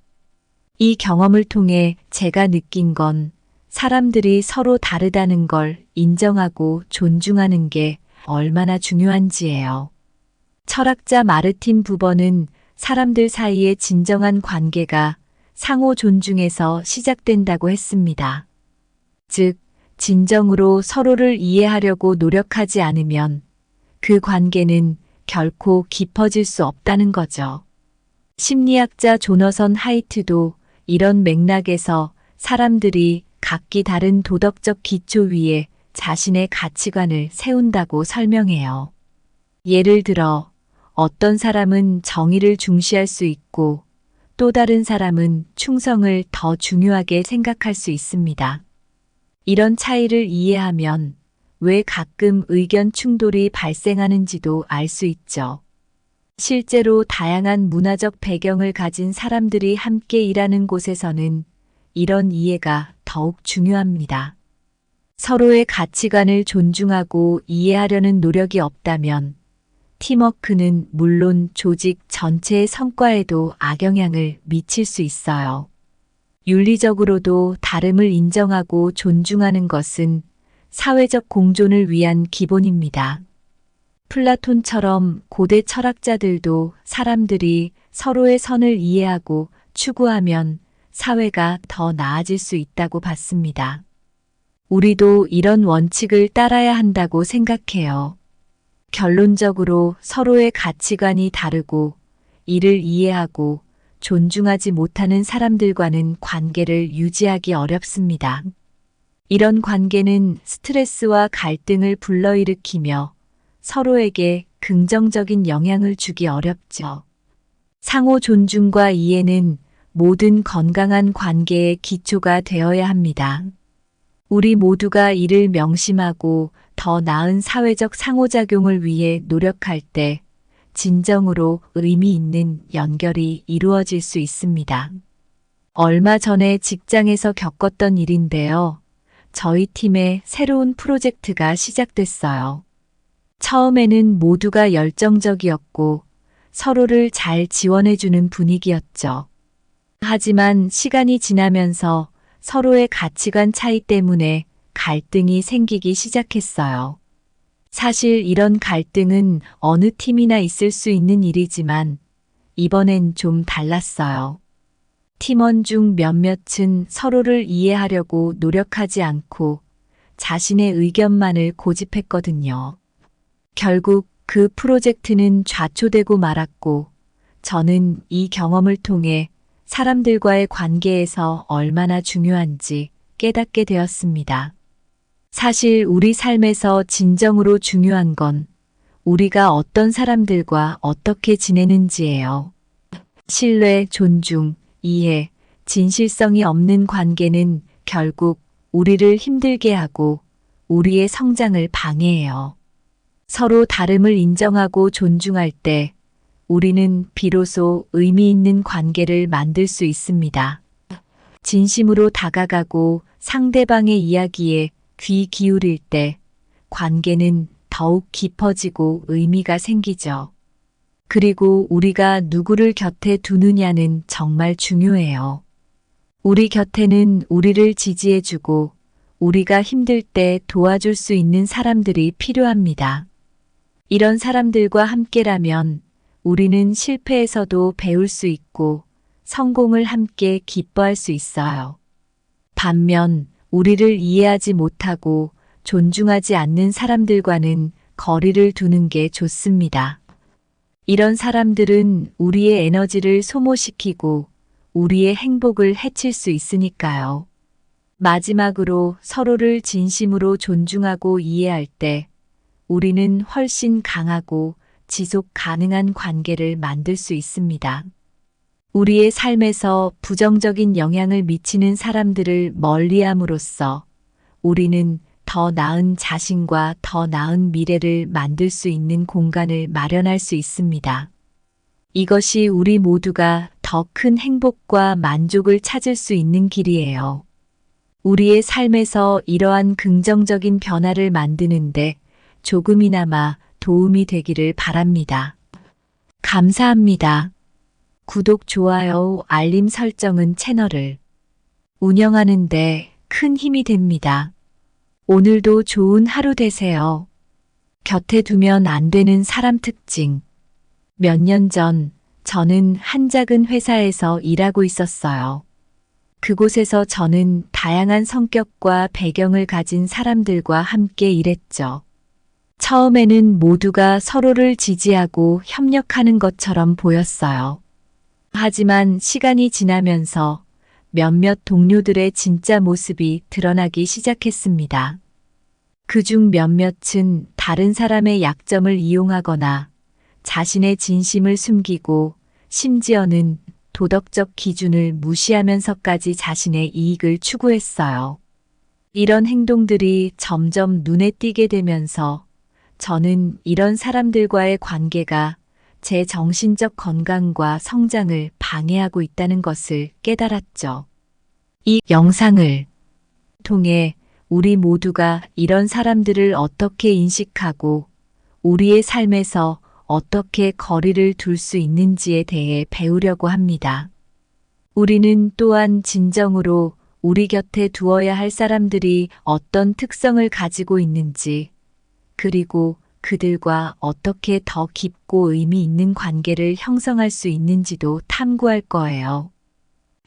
Speaker 1: 이 경험을 통해 제가 느낀 건 사람들이 서로 다르다는 걸 인정하고 존중하는 게 얼마나 중요한지예요. 철학자 마르틴 부버는 사람들 사이의 진정한 관계가 상호 존중에서 시작된다고 했습니다. 즉, 진정으로 서로를 이해하려고 노력하지 않으면 그 관계는 결코 깊어질 수 없다는 거죠. 심리학자 조너선 하이트도 이런 맥락에서 사람들이 각기 다른 도덕적 기초 위에 자신의 가치관을 세운다고 설명해요. 예를 들어 어떤 사람은 정의를 중시할 수 있고 또 다른 사람은 충성을 더 중요하게 생각할 수 있습니다. 이런 차이를 이해하면 왜 가끔 의견 충돌이 발생하는지도 알 수 있죠. 실제로 다양한 문화적 배경을 가진 사람들이 함께 일하는 곳에서는 이런 이해가 더욱 중요합니다. 서로의 가치관을 존중하고 이해하려는 노력이 없다면 팀워크는 물론 조직 전체의 성과에도 악영향을 미칠 수 있어요. 윤리적으로도 다름을 인정하고 존중하는 것은 사회적 공존을 위한 기본입니다. 플라톤처럼 고대 철학자들도 사람들이 서로의 선을 이해하고 추구하면 사회가 더 나아질 수 있다고 봤습니다. 우리도 이런 원칙을 따라야 한다고 생각해요. 결론적으로 서로의 가치관이 다르고 이를 이해하고 존중하지 못하는 사람들과는 관계를 유지하기 어렵습니다. 이런 관계는 스트레스와 갈등을 불러일으키며 서로에게 긍정적인 영향을 주기 어렵죠. 상호 존중과 이해는 모든 건강한 관계의 기초가 되어야 합니다. 우리 모두가 이를 명심하고 더 나은 사회적 상호작용을 위해 노력할 때 진정으로 의미 있는 연결이 이루어질 수 있습니다. 얼마 전에 직장에서 겪었던 일인데요. 저희 팀에 새로운 프로젝트가 시작됐어요. 처음에는 모두가 열정적이었고 서로를 잘 지원해주는 분위기였죠. 하지만 시간이 지나면서 서로의 가치관 차이 때문에 갈등이 생기기 시작했어요. 사실 이런 갈등은 어느 팀이나 있을 수 있는 일이지만 이번엔 좀 달랐어요. 팀원 중 몇몇은 서로를 이해하려고 노력하지 않고 자신의 의견만을 고집했거든요. 결국 그 프로젝트는 좌초되고 말았고 저는 이 경험을 통해 사람들과의 관계에서 얼마나 중요한지 깨닫게 되었습니다. 사실 우리 삶에서 진정으로 중요한 건 우리가 어떤 사람들과 어떻게 지내는지예요. 신뢰, 존중, 이해, 진실성이 없는 관계는 결국 우리를 힘들게 하고 우리의 성장을 방해해요. 서로 다름을 인정하고 존중할 때 우리는 비로소 의미 있는 관계를 만들 수 있습니다. 진심으로 다가가고 상대방의 이야기에 귀 기울일 때 관계는 더욱 깊어지고 의미가 생기죠. 그리고 우리가 누구를 곁에 두느냐는 정말 중요해요. 우리 곁에는 우리를 지지해주고 우리가 힘들 때 도와줄 수 있는 사람들이 필요합니다. 이런 사람들과 함께라면 우리는 실패에서도 배울 수 있고 성공을 함께 기뻐할 수 있어요. 반면 우리를 이해하지 못하고 존중하지 않는 사람들과는 거리를 두는 게 좋습니다. 이런 사람들은 우리의 에너지를 소모시키고 우리의 행복을 해칠 수 있으니까요. 마지막으로 서로를 진심으로 존중하고 이해할 때 우리는 훨씬 강하고 지속 가능한 관계를 만들 수 있습니다. 우리의 삶에서 부정적인 영향을 미치는 사람들을 멀리함으로써 우리는 더 나은 자신과 더 나은 미래를 만들 수 있는 공간을 마련할 수 있습니다. 이것이 우리 모두가 더 큰 행복과 만족을 찾을 수 있는 길이에요. 우리의 삶에서 이러한 긍정적인 변화를 만드는데 조금이나마 도움이 되기를 바랍니다. 감사합니다. 구독, 좋아요, 알림 설정은 채널을 운영하는 데 큰 힘이 됩니다. 오늘도 좋은 하루 되세요. 곁에 두면 안 되는 사람 특징. 몇 년 전 저는 한 작은 회사에서 일하고 있었어요. 그곳에서 저는 다양한 성격과 배경을 가진 사람들과 함께 일했죠. 처음에는 모두가 서로를 지지하고 협력하는 것처럼 보였어요. 하지만 시간이 지나면서 몇몇 동료들의 진짜 모습이 드러나기 시작했습니다. 그중 몇몇은 다른 사람의 약점을 이용하거나 자신의 진심을 숨기고 심지어는 도덕적 기준을 무시하면서까지 자신의 이익을 추구했어요. 이런 행동들이 점점 눈에 띄게 되면서 저는 이런 사람들과의 관계가 제 정신적 건강과 성장을 방해하고 있다는 것을 깨달았죠. 이 영상을 통해 우리 모두가 이런 사람들을 어떻게 인식하고 우리의 삶에서 어떻게 거리를 둘 수 있는지에 대해 배우려고 합니다. 우리는 또한 진정으로 우리 곁에 두어야 할 사람들이 어떤 특성을 가지고 있는지, 그리고 그들과 어떻게 더 깊고 의미 있는 관계를 형성할 수 있는지도 탐구할 거예요.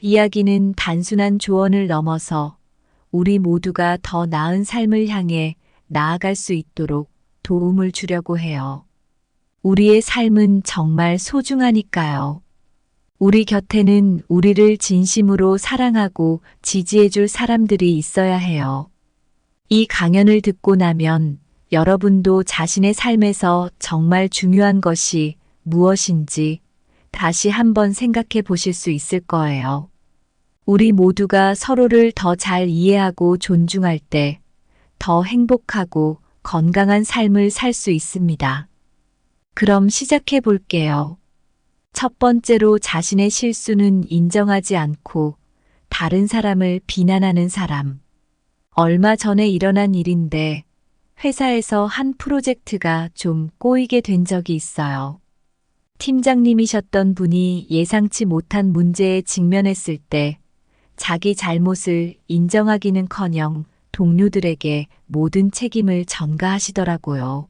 Speaker 1: 이야기는 단순한 조언을 넘어서 우리 모두가 더 나은 삶을 향해 나아갈 수 있도록 도움을 주려고 해요. 우리의 삶은 정말 소중하니까요. 우리 곁에는 우리를 진심으로 사랑하고 지지해줄 사람들이 있어야 해요. 이 강연을 듣고 나면 여러분도 자신의 삶에서 정말 중요한 것이 무엇인지 다시 한번 생각해 보실 수 있을 거예요. 우리 모두가 서로를 더 잘 이해하고 존중할 때 더 행복하고 건강한 삶을 살 수 있습니다. 그럼 시작해 볼게요. 첫 번째로 자신의 실수는 인정하지 않고 다른 사람을 비난하는 사람. 얼마 전에 일어난 일인데 회사에서 한 프로젝트가 좀 꼬이게 된 적이 있어요. 팀장님이셨던 분이 예상치 못한 문제에 직면했을 때 자기 잘못을 인정하기는커녕 동료들에게 모든 책임을 전가하시더라고요.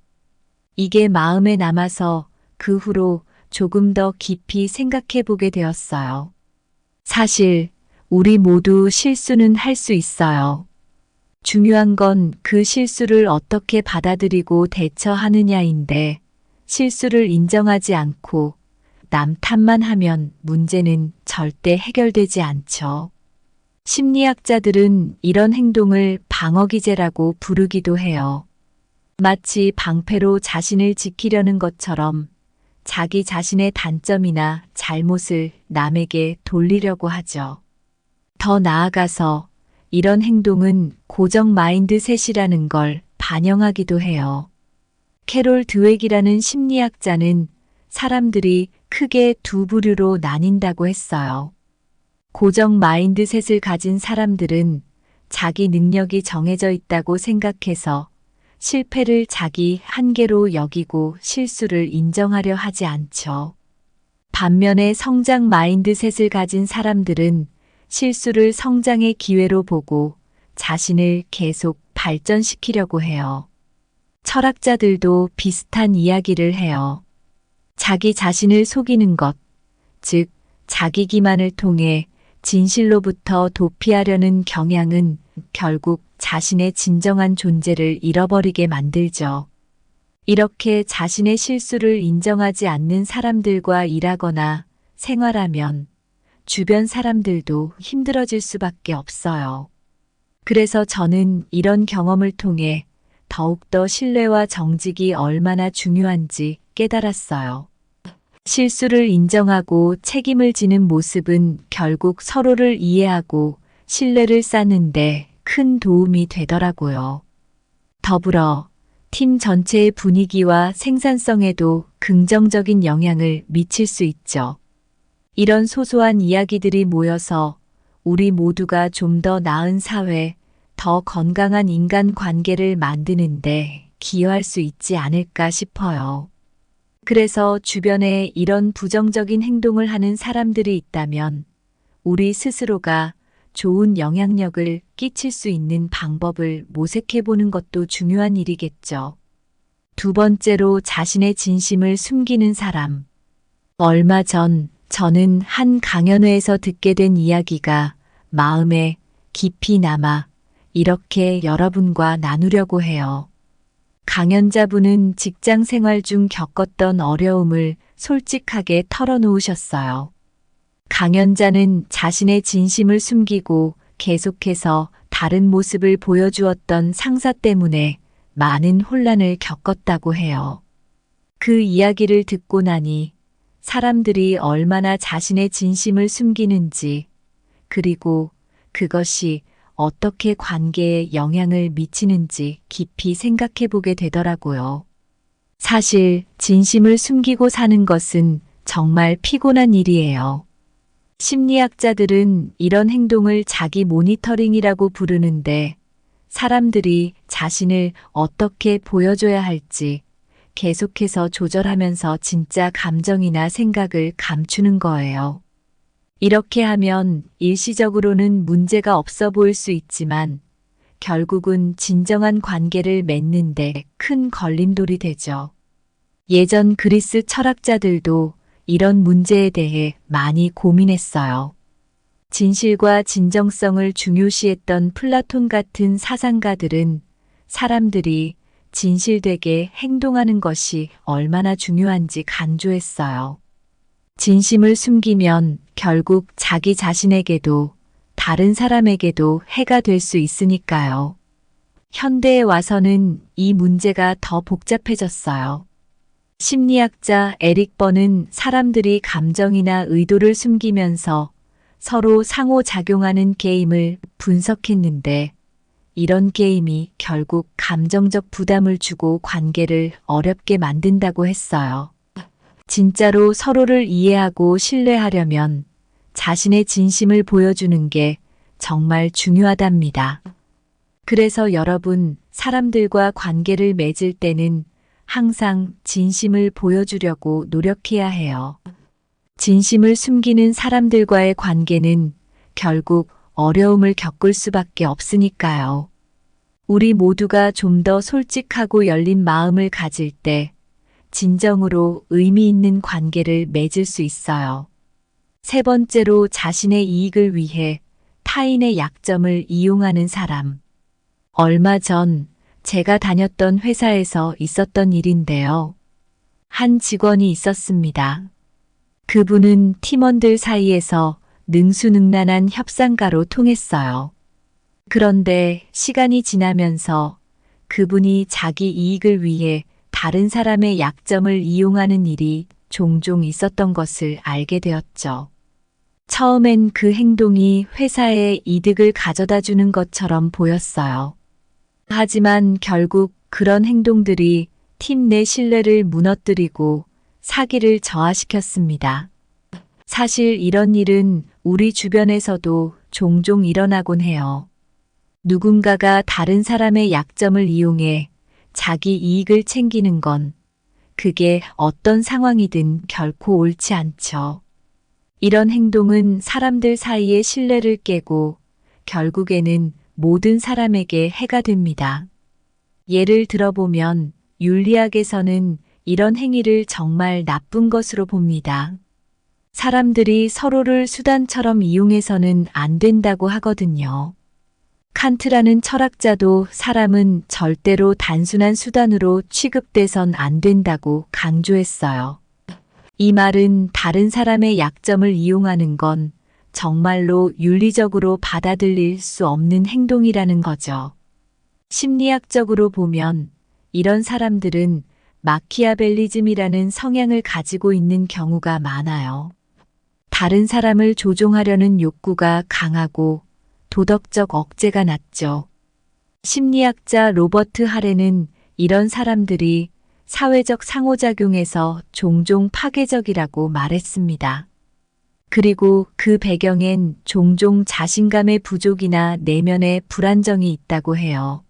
Speaker 1: 이게 마음에 남아서 그 후로 조금 더 깊이 생각해 보게 되었어요. 사실 우리 모두 실수는 할 수 있어요. 중요한 건 그 실수를 어떻게 받아들이고 대처하느냐인데 실수를 인정하지 않고 남 탓만 하면 문제는 절대 해결되지 않죠. 심리학자들은 이런 행동을 방어기제라고 부르기도 해요. 마치 방패로 자신을 지키려는 것처럼 자기 자신의 단점이나 잘못을 남에게 돌리려고 하죠. 더 나아가서 이런 행동은 고정 마인드셋이라는 걸 반영하기도 해요. 캐롤 드웩이라는 심리학자는 사람들이 크게 두 부류로 나뉜다고 했어요. 고정 마인드셋을 가진 사람들은 자기 능력이 정해져 있다고 생각해서 실패를 자기 한계로 여기고 실수를 인정하려 하지 않죠. 반면에 성장 마인드셋을 가진 사람들은 실수를 성장의 기회로 보고 자신을 계속 발전시키려고 해요. 철학자들도 비슷한 이야기를 해요. 자기 자신을 속이는 것, 즉 자기 기만을 통해 진실로부터 도피하려는 경향은 결국 자신의 진정한 존재를 잃어버리게 만들죠. 이렇게 자신의 실수를 인정하지 않는 사람들과 일하거나 생활하면 주변 사람들도 힘들어질 수밖에 없어요. 그래서 저는 이런 경험을 통해 더욱더 신뢰와 정직이 얼마나 중요한지 깨달았어요. 실수를 인정하고 책임을 지는 모습은 결국 서로를 이해하고 신뢰를 쌓는데 큰 도움이 되더라고요. 더불어 팀 전체의 분위기와 생산성에도 긍정적인 영향을 미칠 수 있죠. 이런 소소한 이야기들이 모여서 우리 모두가 좀 더 나은 사회, 더 건강한 인간 관계를 만드는데 기여할 수 있지 않을까 싶어요. 그래서 주변에 이런 부정적인 행동을 하는 사람들이 있다면 우리 스스로가 좋은 영향력을 끼칠 수 있는 방법을 모색해 보는 것도 중요한 일이겠죠. 두 번째로 자신의 진심을 숨기는 사람. 얼마 전 저는 한 강연회에서 듣게 된 이야기가 마음에 깊이 남아 이렇게 여러분과 나누려고 해요. 강연자분은 직장 생활 중 겪었던 어려움을 솔직하게 털어놓으셨어요. 강연자는 자신의 진심을 숨기고 계속해서 다른 모습을 보여주었던 상사 때문에 많은 혼란을 겪었다고 해요. 그 이야기를 듣고 나니 사람들이 얼마나 자신의 진심을 숨기는지, 그리고 그것이 어떻게 관계에 영향을 미치는지 깊이 생각해 보게 되더라고요. 사실 진심을 숨기고 사는 것은 정말 피곤한 일이에요. 심리학자들은 이런 행동을 자기 모니터링이라고 부르는데 사람들이 자신을 어떻게 보여줘야 할지 계속해서 조절하면서 진짜 감정이나 생각을 감추는 거예요. 이렇게 하면 일시적으로는 문제가 없어 보일 수 있지만 결국은 진정한 관계를 맺는데 큰 걸림돌이 되죠. 예전 그리스 철학자들도 이런 문제에 대해 많이 고민했어요. 진실과 진정성을 중요시했던 플라톤 같은 사상가들은 사람들이 진실되게 행동하는 것이 얼마나 중요한지 강조했어요. 진심을 숨기면 결국 자기 자신에게도 다른 사람에게도 해가 될 수 있으니까요. 현대에 와서는 이 문제가 더 복잡해졌어요. 심리학자 에릭 번은 사람들이 감정이나 의도를 숨기면서 서로 상호작용하는 게임을 분석했는데, 이런 게임이 결국 감정적 부담을 주고 관계를 어렵게 만든다고 했어요. 진짜로 서로를 이해하고 신뢰하려면 자신의 진심을 보여주는 게 정말 중요하답니다. 그래서 여러분, 사람들과 관계를 맺을 때는 항상 진심을 보여주려고 노력해야 해요. 진심을 숨기는 사람들과의 관계는 결국 어려움을 겪을 수밖에 없으니까요. 우리 모두가 좀 더 솔직하고 열린 마음을 가질 때 진정으로 의미 있는 관계를 맺을 수 있어요. 세 번째로, 자신의 이익을 위해 타인의 약점을 이용하는 사람. 얼마 전 제가 다녔던 회사에서 있었던 일인데요. 한 직원이 있었습니다. 그분은 팀원들 사이에서 능수능란한 협상가로 통했어요. 그런데 시간이 지나면서 그분이 자기 이익을 위해 다른 사람의 약점을 이용하는 일이 종종 있었던 것을 알게 되었죠. 처음엔 그 행동이 회사에 이득을 가져다 주는 것처럼 보였어요. 하지만 결국 그런 행동들이 팀 내 신뢰를 무너뜨리고 사기를 저하시켰습니다. 사실 이런 일은 우리 주변에서도 종종 일어나곤 해요. 누군가가 다른 사람의 약점을 이용해 자기 이익을 챙기는 건 그게 어떤 상황이든 결코 옳지 않죠. 이런 행동은 사람들 사이의 신뢰를 깨고 결국에는 모든 사람에게 해가 됩니다. 예를 들어보면 윤리학에서는 이런 행위를 정말 나쁜 것으로 봅니다. 사람들이 서로를 수단처럼 이용해서는 안 된다고 하거든요. 칸트라는 철학자도 사람은 절대로 단순한 수단으로 취급돼선 안 된다고 강조했어요. 이 말은 다른 사람의 약점을 이용하는 건 정말로 윤리적으로 받아들일 수 없는 행동이라는 거죠. 심리학적으로 보면 이런 사람들은 마키아벨리즘이라는 성향을 가지고 있는 경우가 많아요. 다른 사람을 조종하려는 욕구가 강하고 도덕적 억제가 낮죠. 심리학자 로버트 하레는 이런 사람들이 사회적 상호작용에서 종종 파괴적이라고 말했습니다. 그리고 그 배경엔 종종 자신감의 부족이나 내면의 불안정이 있다고 해요.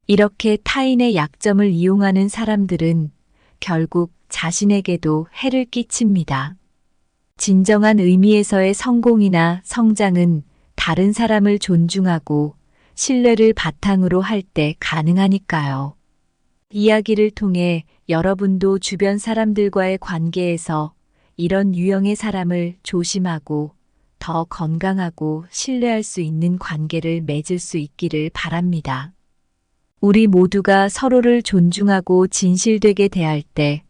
Speaker 1: 이렇게 타인의 약점을 이용하는 사람들은 결국 자신에게도 해를 끼칩니다. 진정한 의미에서의 성공이나 성장은 다른 사람을 존중하고 신뢰를 바탕으로 할 때 가능하니까요. 이야기를 통해 여러분도 주변 사람들과의 관계에서 이런 유형의 사람을 조심하고 더 건강하고 신뢰할 수 있는 관계를 맺을 수 있기를 바랍니다. 우리 모두가 서로를 존중하고 진실되게 대할 때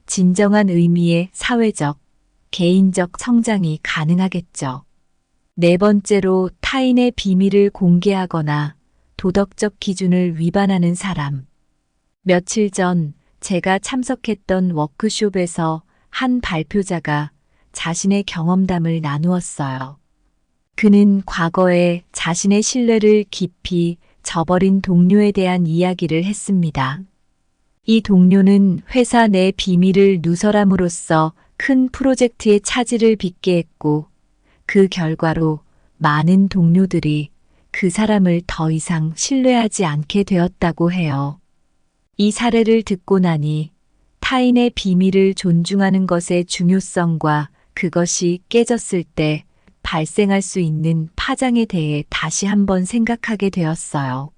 Speaker 1: 진정한 의미의 사회적, 개인적 성장이 가능하겠죠. 네 번째로, 타인의 비밀을 공개하거나 도덕적 기준을 위반하는 사람. 며칠 전 제가 참석했던 워크숍에서 한 발표자가 자신의 경험담을 나누었어요. 그는 과거에 자신의 신뢰를 깊이 저버린 동료에 대한 이야기를 했습니다. 이 동료는 회사 내 비밀을 누설함으로써 큰 프로젝트의 차질을 빚게 했고, 그 결과로 많은 동료들이 그 사람을 더 이상 신뢰하지 않게 되었다고 해요. 이 사례를 듣고 나니 타인의 비밀을 존중하는 것의 중요성과 그것이 깨졌을 때 발생할 수 있는 파장에 대해 다시 한번 생각하게 되었어요.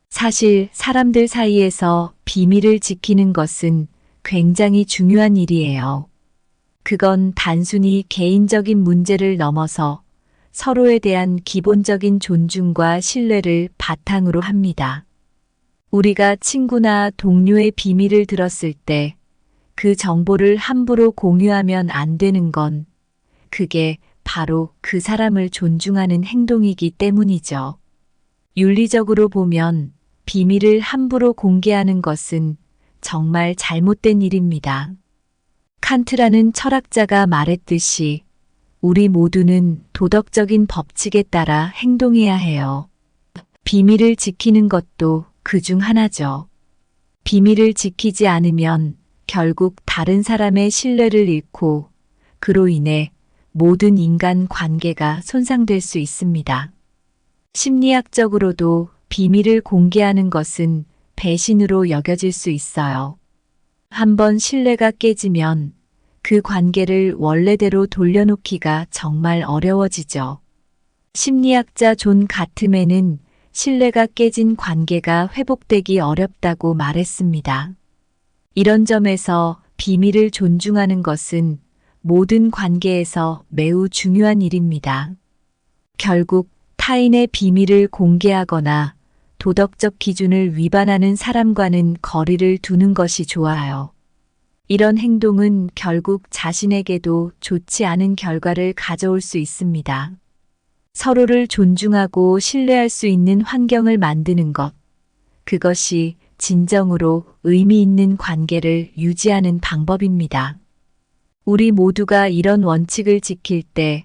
Speaker 1: 사실 사람들 사이에서 비밀을 지키는 것은 굉장히 중요한 일이에요. 그건 단순히 개인적인 문제를 넘어서 서로에 대한 기본적인 존중과 신뢰를 바탕으로 합니다. 우리가 친구나 동료의 비밀을 들었을 때 그 정보를 함부로 공유하면 안 되는 건 그게 바로 그 사람을 존중하는 행동이기 때문이죠. 윤리적으로 보면 비밀을 함부로 공개하는 것은 정말 잘못된 일입니다. 칸트라는 철학자가 말했듯이 우리 모두는 도덕적인 법칙에 따라 행동해야 해요. 비밀을 지키는 것도 그 중 하나죠. 비밀을 지키지 않으면 결국 다른 사람의 신뢰를 잃고 그로 인해 모든 인간 관계가 손상될 수 있습니다. 심리학적으로도 비밀을 공개하는 것은 배신으로 여겨질 수 있어요. 한번 신뢰가 깨지면 그 관계를 원래대로 돌려놓기가 정말 어려워지죠. 심리학자 존 가트맨은 신뢰가 깨진 관계가 회복되기 어렵다고 말했습니다. 이런 점에서 비밀을 존중하는 것은 모든 관계에서 매우 중요한 일입니다. 결국 타인의 비밀을 공개하거나 도덕적 기준을 위반하는 사람과는 거리를 두는 것이 좋아요. 이런 행동은 결국 자신에게도 좋지 않은 결과를 가져올 수 있습니다. 서로를 존중하고 신뢰할 수 있는 환경을 만드는 것, 그것이 진정으로 의미 있는 관계를 유지하는 방법입니다. 우리 모두가 이런 원칙을 지킬 때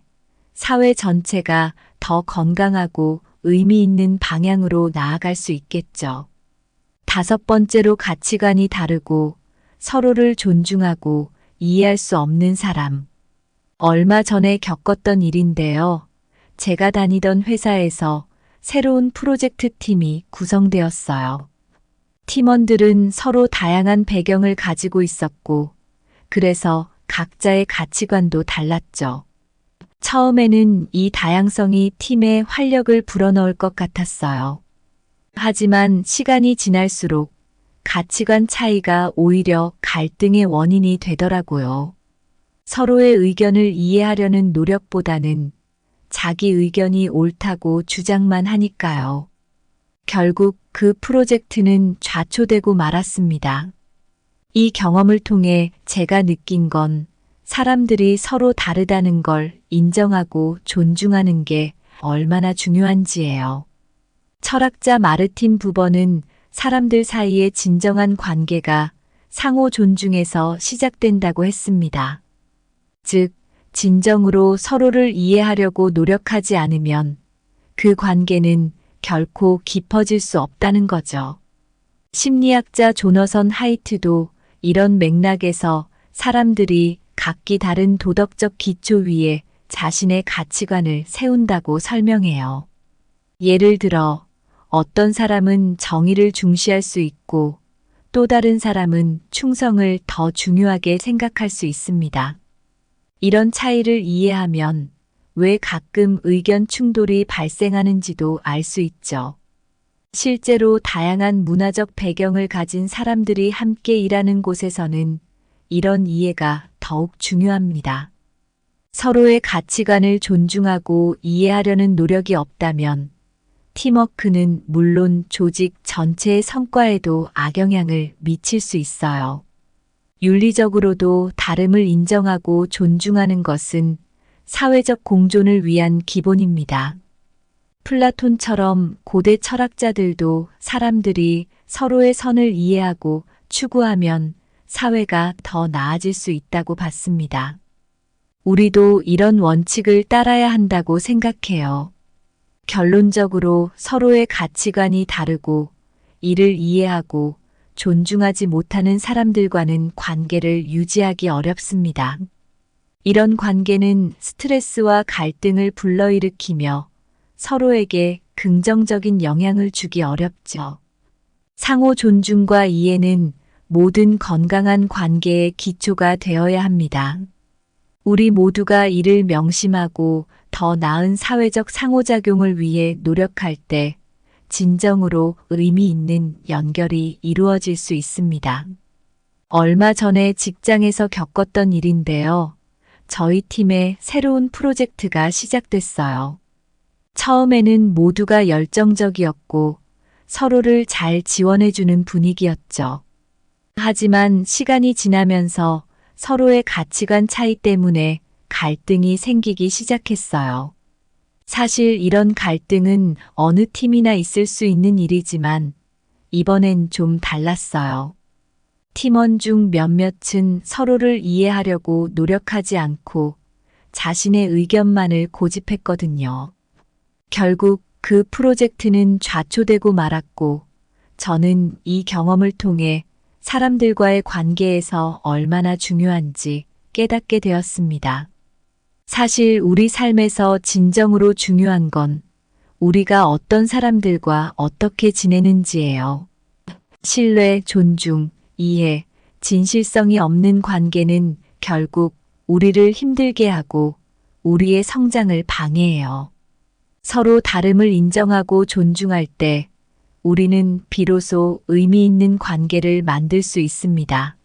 Speaker 1: 사회 전체가 더 건강하고 의미 있는 방향으로 나아갈 수 있겠죠. 다섯 번째로 가치관이 다르고 서로를 존중하고 이해할 수 없는 사람. 얼마 전에 겪었던 일인데요. 제가 다니던 회사에서 새로운 프로젝트 팀이 구성되었어요. 팀원들은 서로 다양한 배경을 가지고 있었고, 그래서 각자의 가치관도 달랐죠. 처음에는 이 다양성이 팀에 활력을 불어넣을 것 같았어요. 하지만 시간이 지날수록 가치관 차이가 오히려 갈등의 원인이 되더라고요. 서로의 의견을 이해하려는 노력보다는 자기 의견이 옳다고 주장만 하니까요. 결국 그 프로젝트는 좌초되고 말았습니다. 이 경험을 통해 제가 느낀 건 사람들이 서로 다르다는 걸 인정하고 존중하는 게 얼마나 중요한지예요. 철학자 마르틴 부버는 사람들 사이의 진정한 관계가 상호 존중에서 시작된다고 했습니다. 즉, 진정으로 서로를 이해하려고 노력하지 않으면 그 관계는 결코 깊어질 수 없다는 거죠. 심리학자 조너선 하이트도 이런 맥락에서 사람들이 각기 다른 도덕적 기초 위에 자신의 가치관을 세운다고 설명해요. 예를 들어 어떤 사람은 정의를 중시할 수 있고 또 다른 사람은 충성을 더 중요하게 생각할 수 있습니다. 이런 차이를 이해하면 왜 가끔 의견 충돌이 발생하는지도 알 수 있죠. 실제로 다양한 문화적 배경을 가진 사람들이 함께 일하는 곳에서는 이런 이해가 더욱 중요합니다. 서로의 가치관을 존중하고 이해하려는 노력이 없다면 팀워크는 물론 조직 전체의 성과에도 악영향을 미칠 수 있어요. 윤리적으로도 다름을 인정하고 존중하는 것은 사회적 공존을 위한 기본입니다. 플라톤처럼 고대 철학자들도 사람들이 서로의 선을 이해하고 추구하면 사회가 더 나아질 수 있다고 봤습니다. 우리도 이런 원칙을 따라야 한다고 생각해요. 결론적으로 서로의 가치관이 다르고 이를 이해하고 존중하지 못하는 사람들과는 관계를 유지하기 어렵습니다. 이런 관계는 스트레스와 갈등을 불러일으키며 서로에게 긍정적인 영향을 주기 어렵죠. 상호 존중과 이해는 모든 건강한 관계의 기초가 되어야 합니다. 우리 모두가 이를 명심하고 더 나은 사회적 상호작용을 위해 노력할 때 진정으로 의미 있는 연결이 이루어질 수 있습니다. 얼마 전에 직장에서 겪었던 일인데요. 저희 팀에 새로운 프로젝트가 시작됐어요. 처음에는 모두가 열정적이었고 서로를 잘 지원해주는 분위기였죠. 하지만 시간이 지나면서 서로의 가치관 차이 때문에 갈등이 생기기 시작했어요. 사실 이런 갈등은 어느 팀이나 있을 수 있는 일이지만 이번엔 좀 달랐어요. 팀원 중 몇몇은 서로를 이해하려고 노력하지 않고 자신의 의견만을 고집했거든요. 결국 그 프로젝트는 좌초되고 말았고, 저는 이 경험을 통해 사람들과의 관계에서 얼마나 중요한지 깨닫게 되었습니다. 사실 우리 삶에서 진정으로 중요한 건 우리가 어떤 사람들과 어떻게 지내는지예요. 신뢰, 존중, 이해, 진실성이 없는 관계는 결국 우리를 힘들게 하고 우리의 성장을 방해해요. 서로 다름을 인정하고 존중할 때 우리는 비로소 의미 있는 관계를 만들 수 있습니다.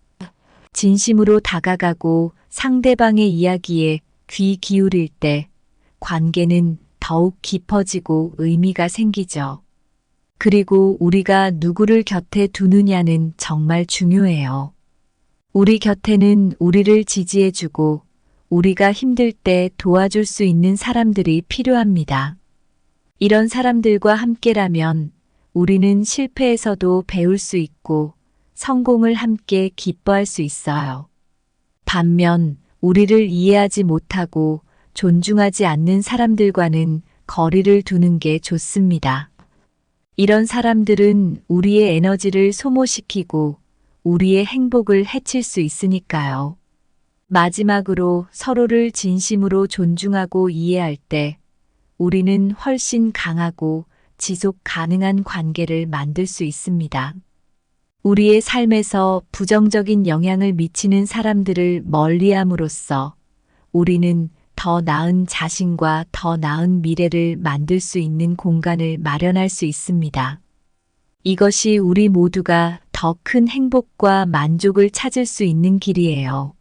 Speaker 1: 진심으로 다가가고 상대방의 이야기에 귀 기울일 때 관계는 더욱 깊어지고 의미가 생기죠. 그리고 우리가 누구를 곁에 두느냐는 정말 중요해요. 우리 곁에는 우리를 지지해주고 우리가 힘들 때 도와줄 수 있는 사람들이 필요합니다. 이런 사람들과 함께라면 우리는 실패에서도 배울 수 있고 성공을 함께 기뻐할 수 있어요. 반면 우리를 이해하지 못하고 존중하지 않는 사람들과는 거리를 두는 게 좋습니다. 이런 사람들은 우리의 에너지를 소모시키고 우리의 행복을 해칠 수 있으니까요. 마지막으로 서로를 진심으로 존중하고 이해할 때 우리는 훨씬 강하고 지속 가능한 관계를 만들 수 있습니다. 우리의 삶에서 부정적인 영향을 미치는 사람들을 멀리함으로써 우리는 더 나은 자신과 더 나은 미래를 만들 수 있는 공간을 마련할 수 있습니다. 이것이 우리 모두가 더 큰 행복과 만족을 찾을 수 있는 길이에요.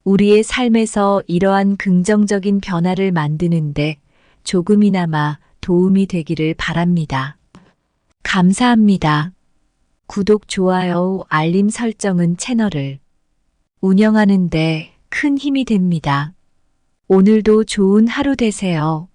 Speaker 1: 우리의 삶에서 이러한 긍정적인 변화를 만드는데 조금이나마 도움이 되기를 바랍니다. 감사합니다. 구독, 좋아요, 알림 설정은 채널을 운영하는 데 큰 힘이 됩니다. 오늘도 좋은 하루 되세요.